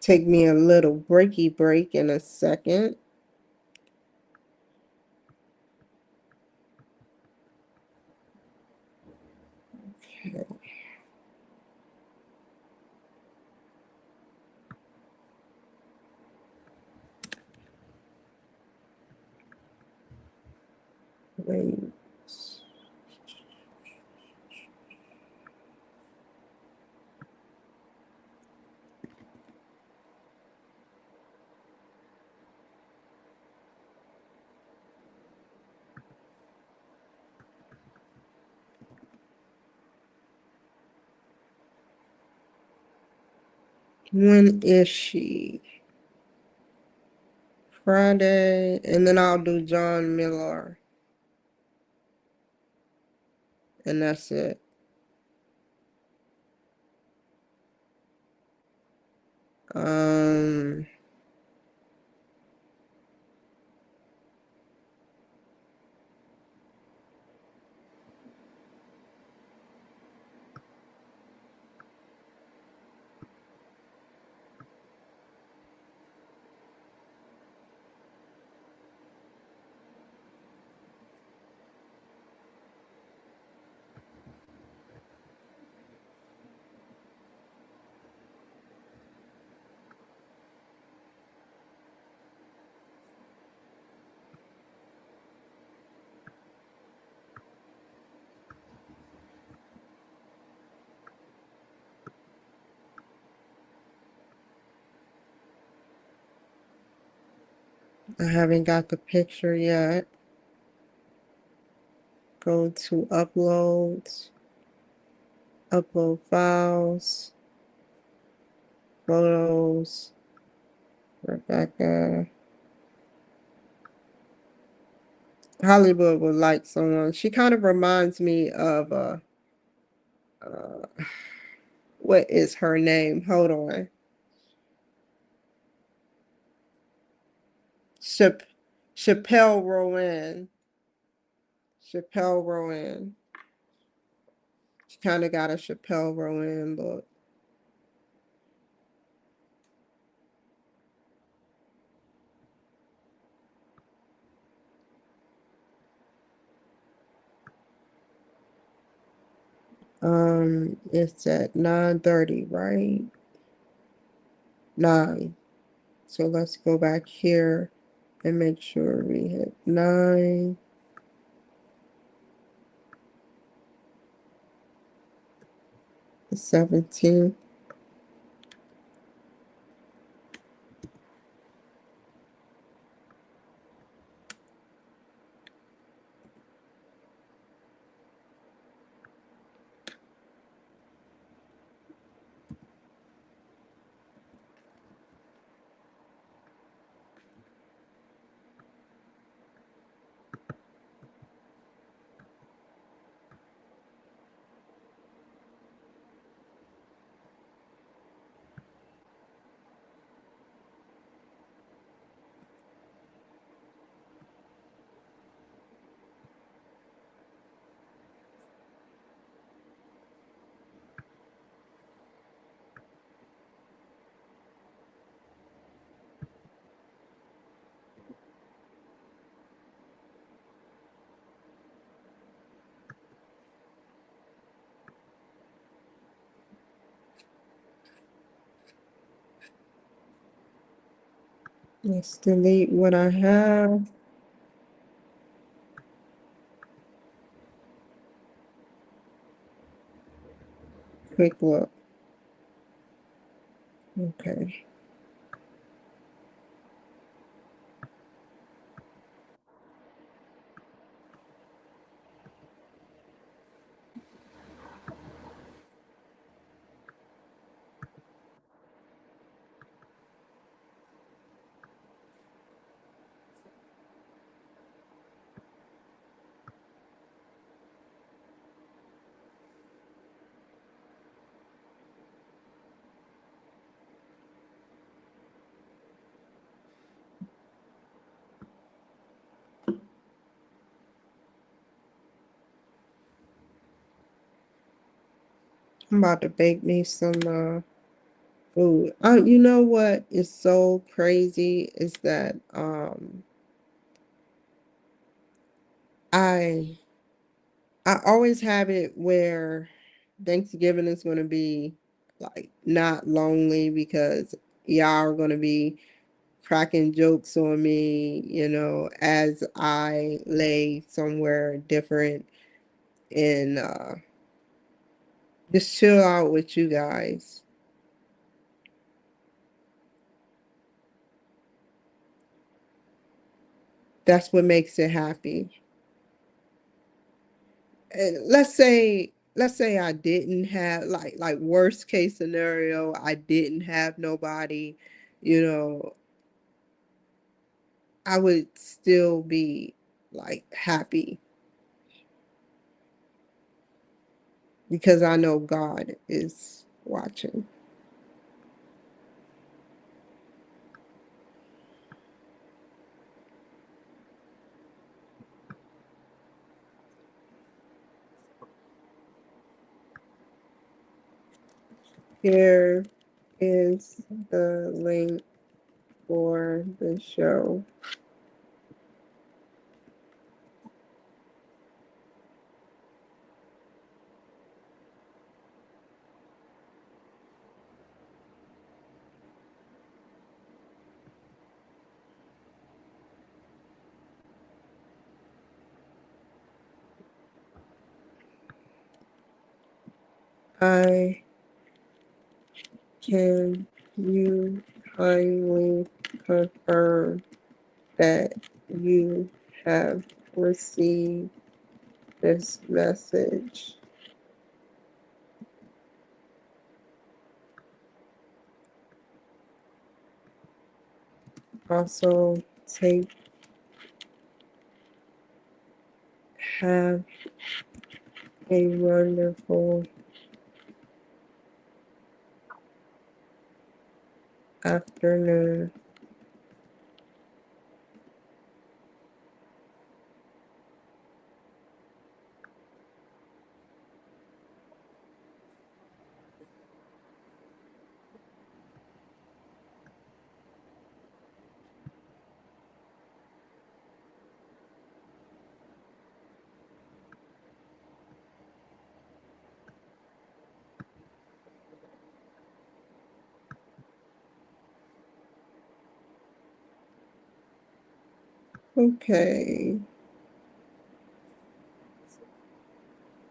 Speaker 1: Take me a little breaky break in a second. Okay. Wait. When is she? Friday, and then I'll do John Miller, and that's it. Um, I haven't got the picture yet. Go to uploads, upload files, photos, Rebecca. Hollywood would like someone. She kind of reminds me of uh what is her name? Hold on. Chap Chappelle Rowan. Chappelle Rowan. She kind of got a Chappelle Rowan look. It's at 9:30, right? 9. So let's go back here and make sure we hit 9. The 17th. Let's delete what I have. Quick look. Okay. I'm about to bake me some food. You know what is so crazy is that I I always have it where Thanksgiving is going to be like not lonely because y'all are going to be cracking jokes on me, as I lay somewhere different and just chill out with you guys. That's what makes it happy. And let's say I didn't have like worst case scenario, I didn't have nobody, you know, I would still be like happy because I know God is watching. Here is the link for the show. I can you kindly confirm that you have received this message? Also, have a wonderful afternoon. Okay,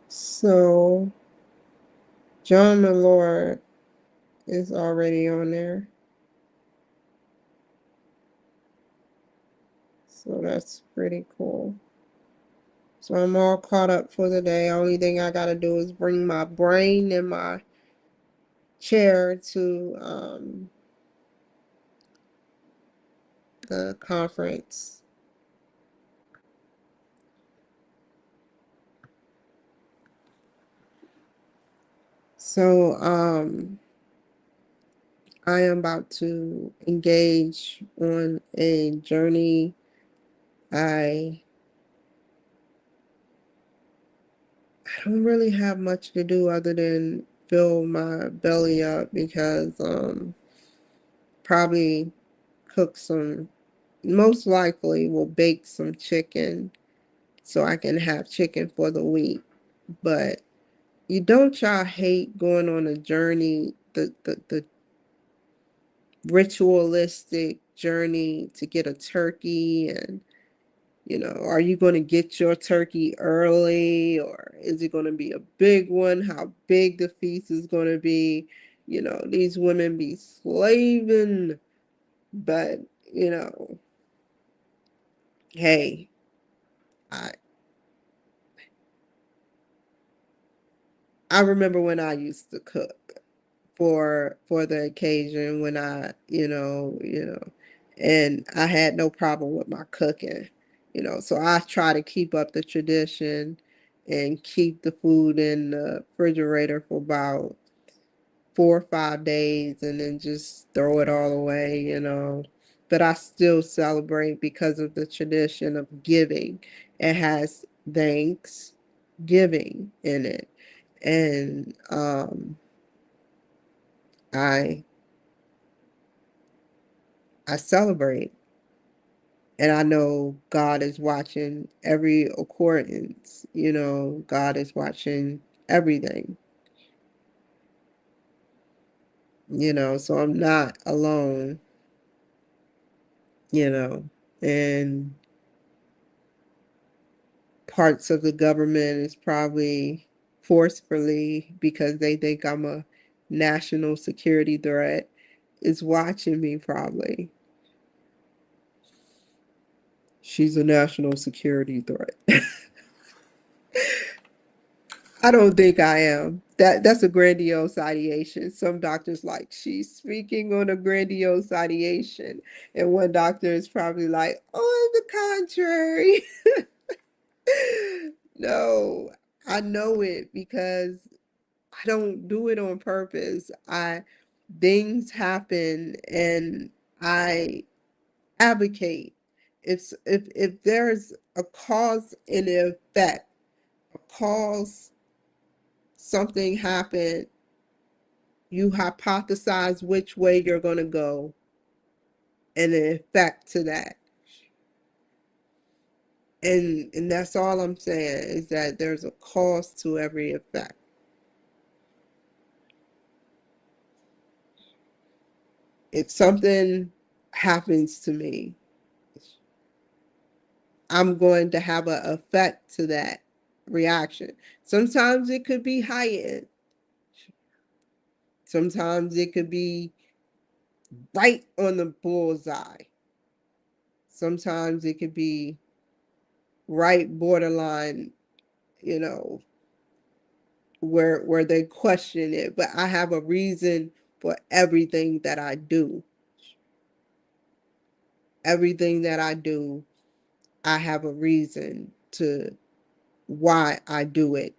Speaker 1: so John Malord is already on there, so that's pretty cool. So I'm all caught up for the day. Only thing I gotta do is bring my brain and my chair to the conference. So I am about to engage on a journey. I I don't really have much to do other than fill my belly up because probably cook some, most likely will bake some chicken so I can have chicken for the week. But you don't y'all hate going on a journey, the ritualistic journey to get a turkey, and are you going to get your turkey early, or is it going to be a big one? How big the feast is going to be? These women be slaving, but hey, I I remember when I used to cook for the occasion when and I had no problem with my cooking. So I try to keep up the tradition and keep the food in the refrigerator for about 4 or 5 days and then just throw it all away. But I still celebrate because of the tradition of giving. It has Thanksgiving in it. And I I celebrate, and I know God is watching every accordance. God is watching everything. So I'm not alone. And parts of the government is probably forcefully, because they think I'm a national security threat, is watching me probably. She's a national security threat. I don't think I am. That's a grandiose ideation. Some doctors like, she's speaking on a grandiose ideation. And one doctor is probably like, on the contrary. No, I know it because I don't do it on purpose. Things happen and I advocate. If there's a cause and an effect, a cause, something happened, you hypothesize which way you're going to go and the effect to that. And that's all I'm saying, is that there's a cause to every effect. If something happens to me, I'm going to have an effect to that reaction. Sometimes it could be heightened. Sometimes it could be right on the bullseye. Sometimes it could be right borderline, you know, where they question it. But I have a reason for everything that I do. Everything that I do, I have a reason to why I do it.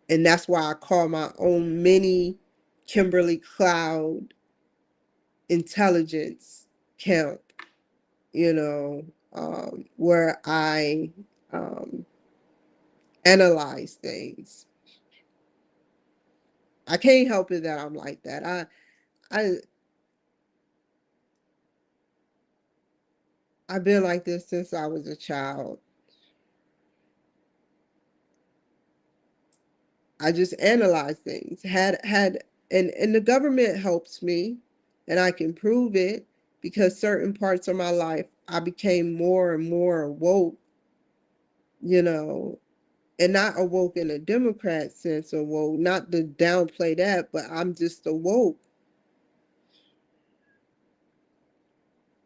Speaker 1: And that's why I call my own mini Kimberly Cloud intelligence camp, where I analyze things. I can't help it that I'm like that. I I've been like this since I was a child. I just analyze things. And the government helps me, and I can prove it because certain parts of my life I became more and more woke, you know, and not awoke in a Democrat sense of woke, not to downplay that, but I'm just awoke.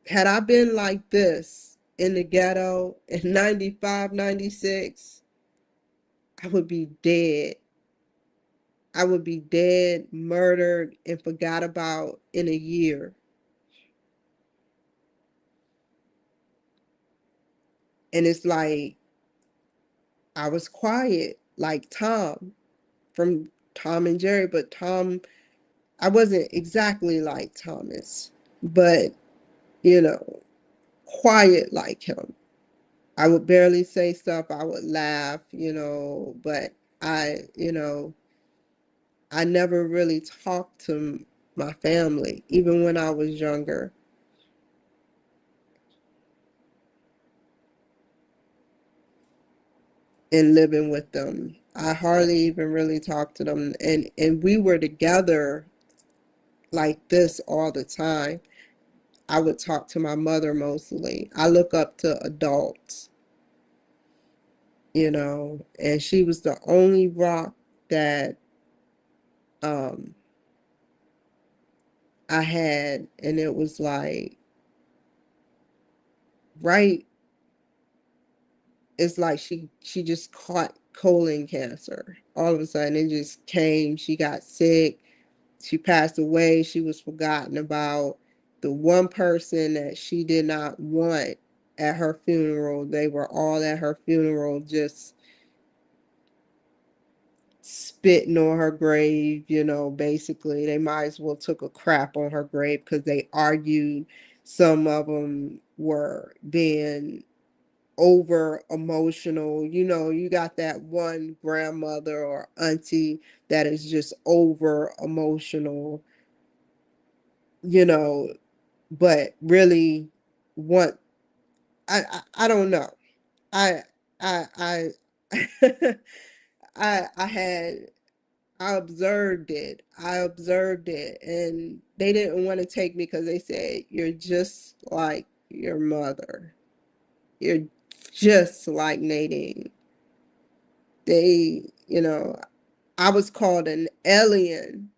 Speaker 1: Had I been like this in the ghetto in 95, 96, I would be dead. I would be dead, murdered, and forgot about in a year. And it's like I was quiet, like Tom from Tom and Jerry, but I wasn't exactly like Thomas, but, you know, quiet like him. I would barely say stuff. I would laugh, but I never really talked to my family, even when I was younger and living with them. I hardly even really talked to them. And we were together like this all the time. I would talk to my mother mostly. I look up to adults, and she was the only rock that um I had, and it was like right it's like she just caught colon cancer. All of a sudden it just came, she got sick, she passed away, she was forgotten about. The one person that she did not want at her funeral, they were all at her funeral just spitting on her grave, basically. They might as well took a crap on her grave because they argued. Some of them were being over emotional. You got that one grandmother or auntie that is just over emotional, you know, but really want I don't know. I I I had I observed it. And they didn't want to take me because they said, "You're just like your mother. You're just like Nadine." I was called an alien,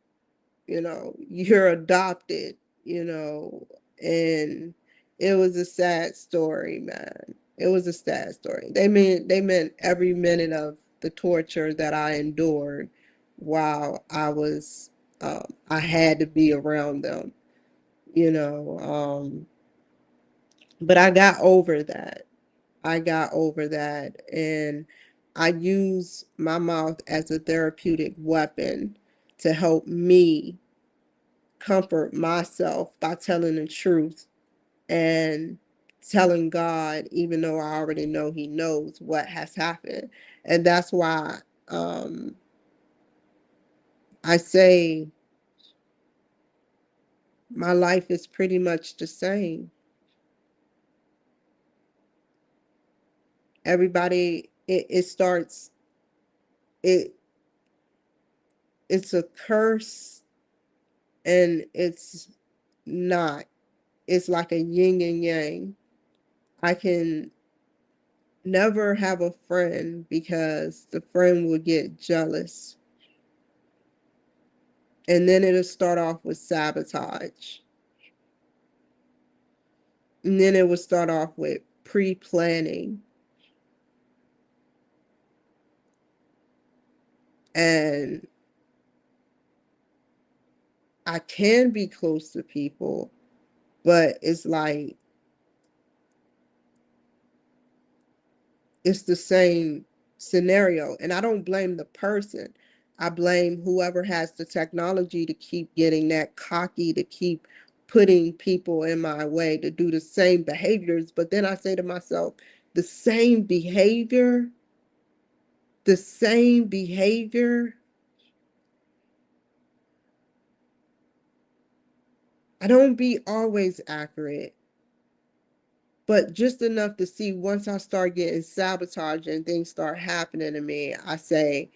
Speaker 1: you're adopted, you know, and it was a sad story, man. It was a sad story. They meant every minute of the torture that I endured while I had to be around them, you know. But I got over that. I got over that, and I use my mouth as a therapeutic weapon to help me comfort myself by telling the truth and telling God, even though I already know He knows what has happened. And that's why I say my life is pretty much the same. Everybody, it starts, it it's a curse, and it's not. It's like a yin and yang. I can never have a friend because the friend will get jealous. And then it'll start off with sabotage. And then it will start off with pre planning. And I can be close to people, but it's like it's the same scenario. And I don't blame the person. I blame whoever has the technology to keep getting that cocky, to keep putting people in my way to do the same behaviors. But then I say to myself, the same behavior, the same behavior. I don't be always accurate, but just enough to see once I start getting sabotaged and things start happening to me, I say,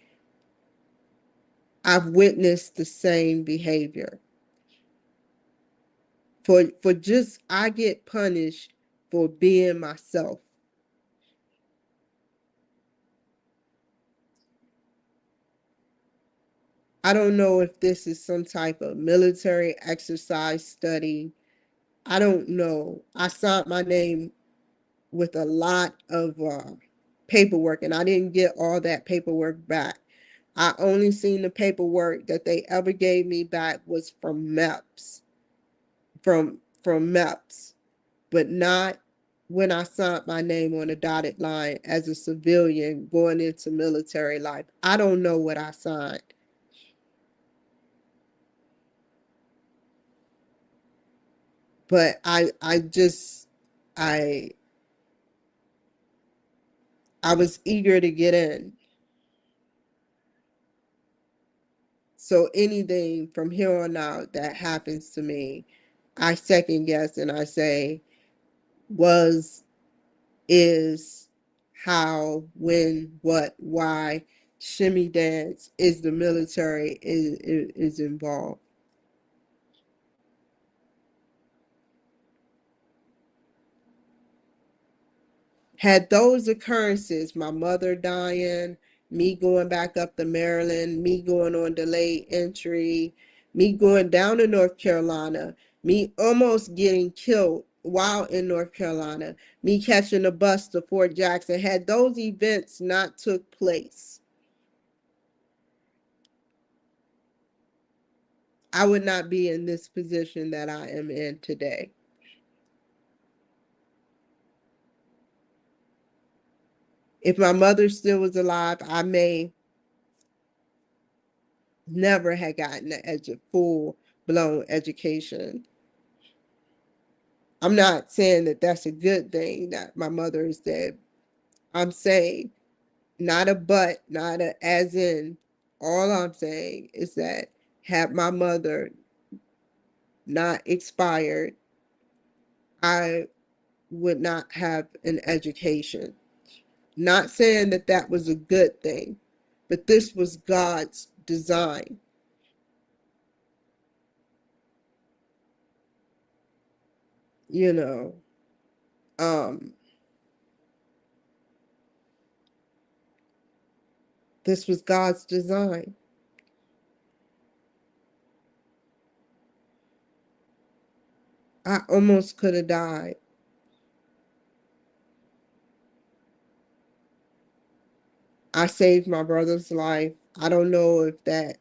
Speaker 1: I've witnessed the same behavior. For just I get punished for being myself. I don't know if this is some type of military exercise study. I don't know. I signed my name with a lot of paperwork, and I didn't get all that paperwork back. I only seen the paperwork that they ever gave me back was from MEPS, from MEPS, but not when I signed my name on a dotted line as a civilian going into military life. I don't know what I signed, but I I was eager to get in. So anything from here on out that happens to me, I second guess and I say, was, is, how, when, what, why, shimmy dance, is the military is involved. Had those occurrences, my mother dying, me going back up to Maryland, me going on delayed entry, me going down to North Carolina, me almost getting killed while in North Carolina, me catching a bus to Fort Jackson, had those events not took place, I would not be in this position that I am in today. If my mother still was alive, I may never have gotten a full blown education. I'm not saying that that's a good thing that my mother is dead. I'm saying not a but, not a as in. All I'm saying is that had my mother not expired, I would not have an education. Not saying that that was a good thing, but this was God's design. You know, um, this was God's design. I almost could have died. I saved my brother's life. I don't know if that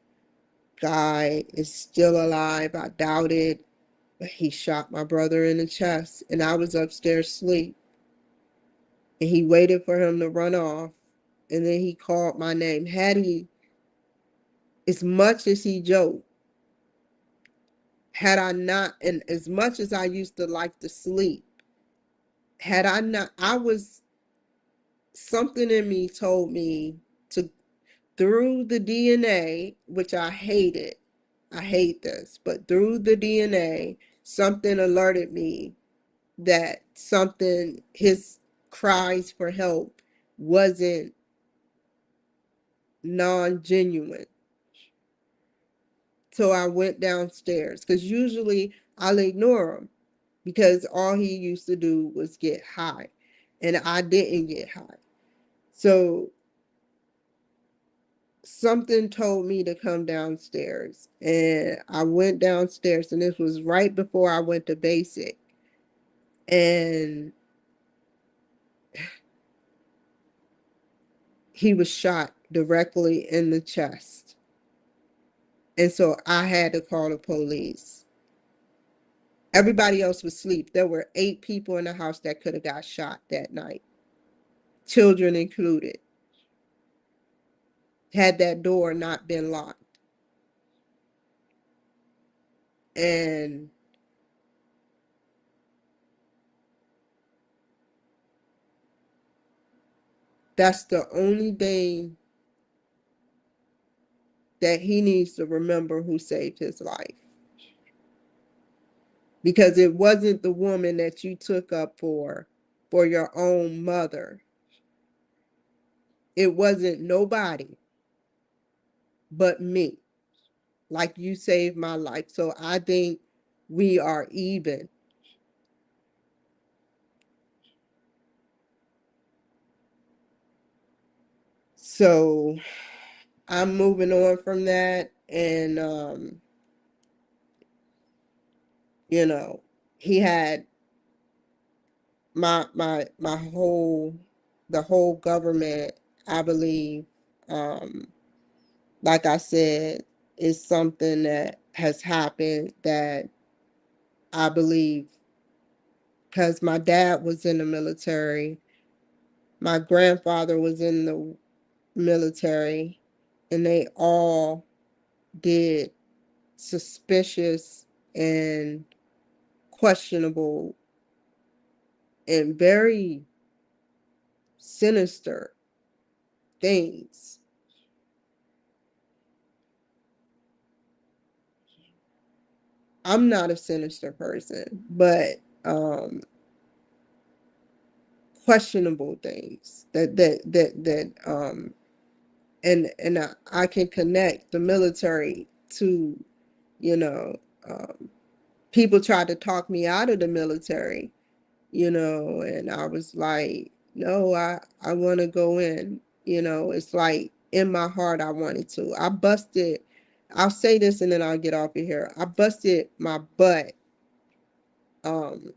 Speaker 1: guy is still alive. I doubt it. But he shot my brother in the chest, and I was upstairs asleep. And he waited for him to run off, and then he called my name. Had he, as much as he joked, had I not, and as much as I used to like to sleep, had I not, I was, something in me told me to, through the DNA, which I hated, I hate this, but through the DNA, something alerted me that something, his cries for help wasn't non-genuine. So I went downstairs because usually I'll ignore him because all he used to do was get high and I didn't get high. So something told me to come downstairs and I went downstairs, and this was right before I went to basic, and he was shot directly in the chest. And so I had to call the police. Everybody else was asleep. There were 8 people in the house that could have got shot that night, children included, had that door not been locked. And that's the only thing that he needs to remember who saved his life. Because it wasn't the woman that you took up for your own mother. It wasn't nobody but me. Like, you saved my life. So I think we are even. So I'm moving on from that. And you know, he had my whole, the whole government, I believe, um, like I said, is something that has happened that I believe, because my dad was in the military, my grandfather was in the military, and they all did suspicious and questionable and very sinister things. I'm not a sinister person, but questionable things that and I can connect the military to, you know, people tried to talk me out of the military, and I was like, No, I want to go in. It's like in my heart I wanted to. I busted. I'll say this and then I'll get off of here. I busted my butt. Um,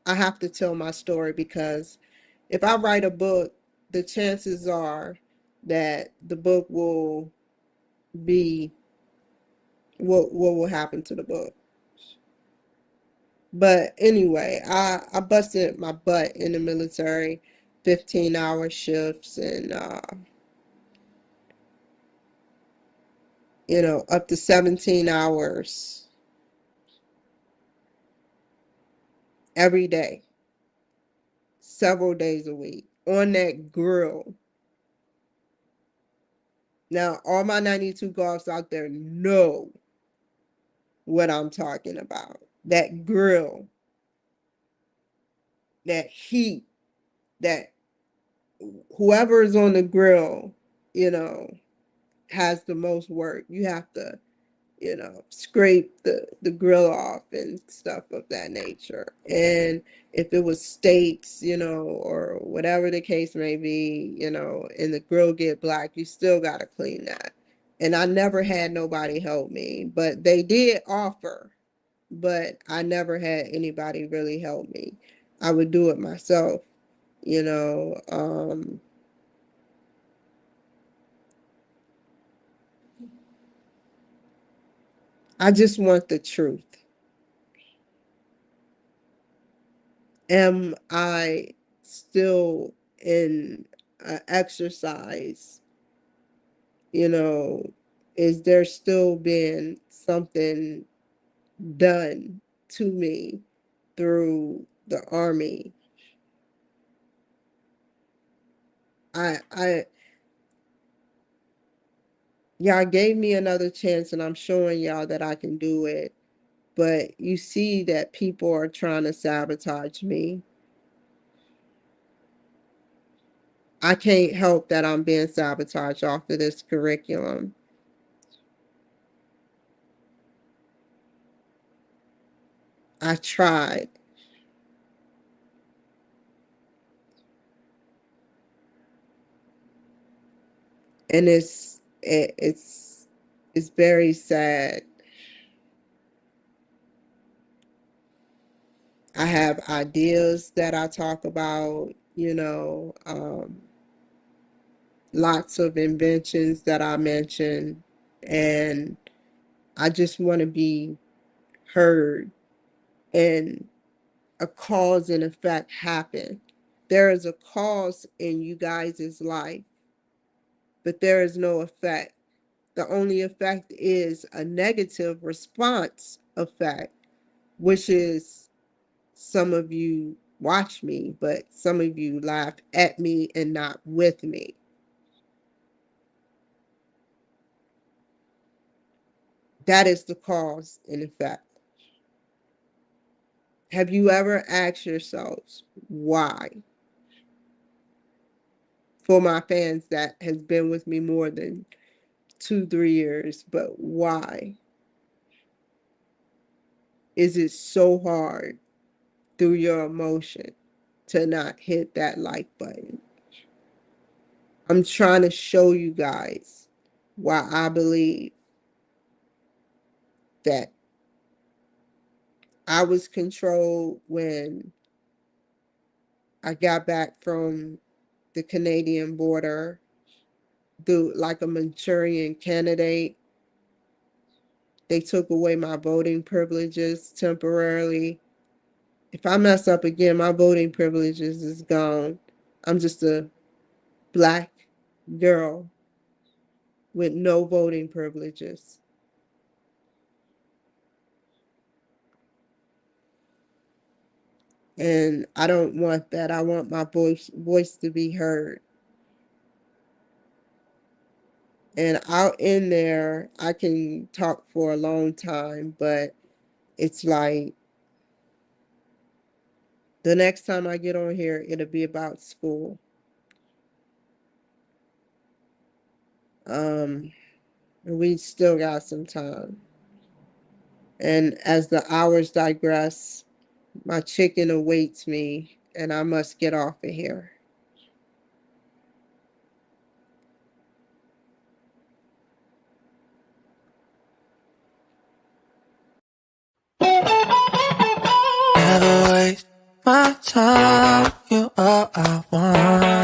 Speaker 1: I have to tell my story because if I write a book, the chances are that the book will be what will happen to the book. But anyway, I busted my butt in the military, 15-hour shifts and up to 17 hours every day, several days a week on that grill. Now, all my 92 golfs out there know what I'm talking about. That grill, that heat, that whoever is on the grill, you know, has the most work. You have to scrape the grill off and stuff of that nature. And if it was steaks, or whatever the case may be, and the grill get black, you still got to clean that. And I never had nobody help me, but they did offer, but I never had anybody really help me. I would do it myself, you know. I just want the truth. Am I still in exercise? You know, is there still been something done to me through the army? I Y'all gave me another chance and I'm showing y'all that I can do it. But you see that people are trying to sabotage me. I can't help that I'm being sabotaged off of this curriculum. I tried. And it's very sad. I have ideas that I talk about, lots of inventions that I mention, and I just want to be heard and a cause and effect happen. There is a cause in you guys' life, but there is no effect. The only effect is a negative response effect, which is some of you watch me, but some of you laugh at me and not with me. That is the cause and effect. Have you ever asked yourselves why? For my fans that has been with me more than 2, 3 years, but why is it so hard through your emotion to not hit that like button? I'm trying to show you guys why I believe that I was controlled when I got back from the Canadian border, like a Manchurian candidate. They took away my voting privileges temporarily. If I mess up again, my voting privileges is gone. I'm just a black girl with no voting privileges. And I don't want that. I want my voice to be heard. And out in there, I can talk for a long time, but it's like the next time I get on here, it'll be about school. Um, we still got some time. And as the hours digress, my chicken awaits me, and I must get off of here.
Speaker 2: my time, you're all I want.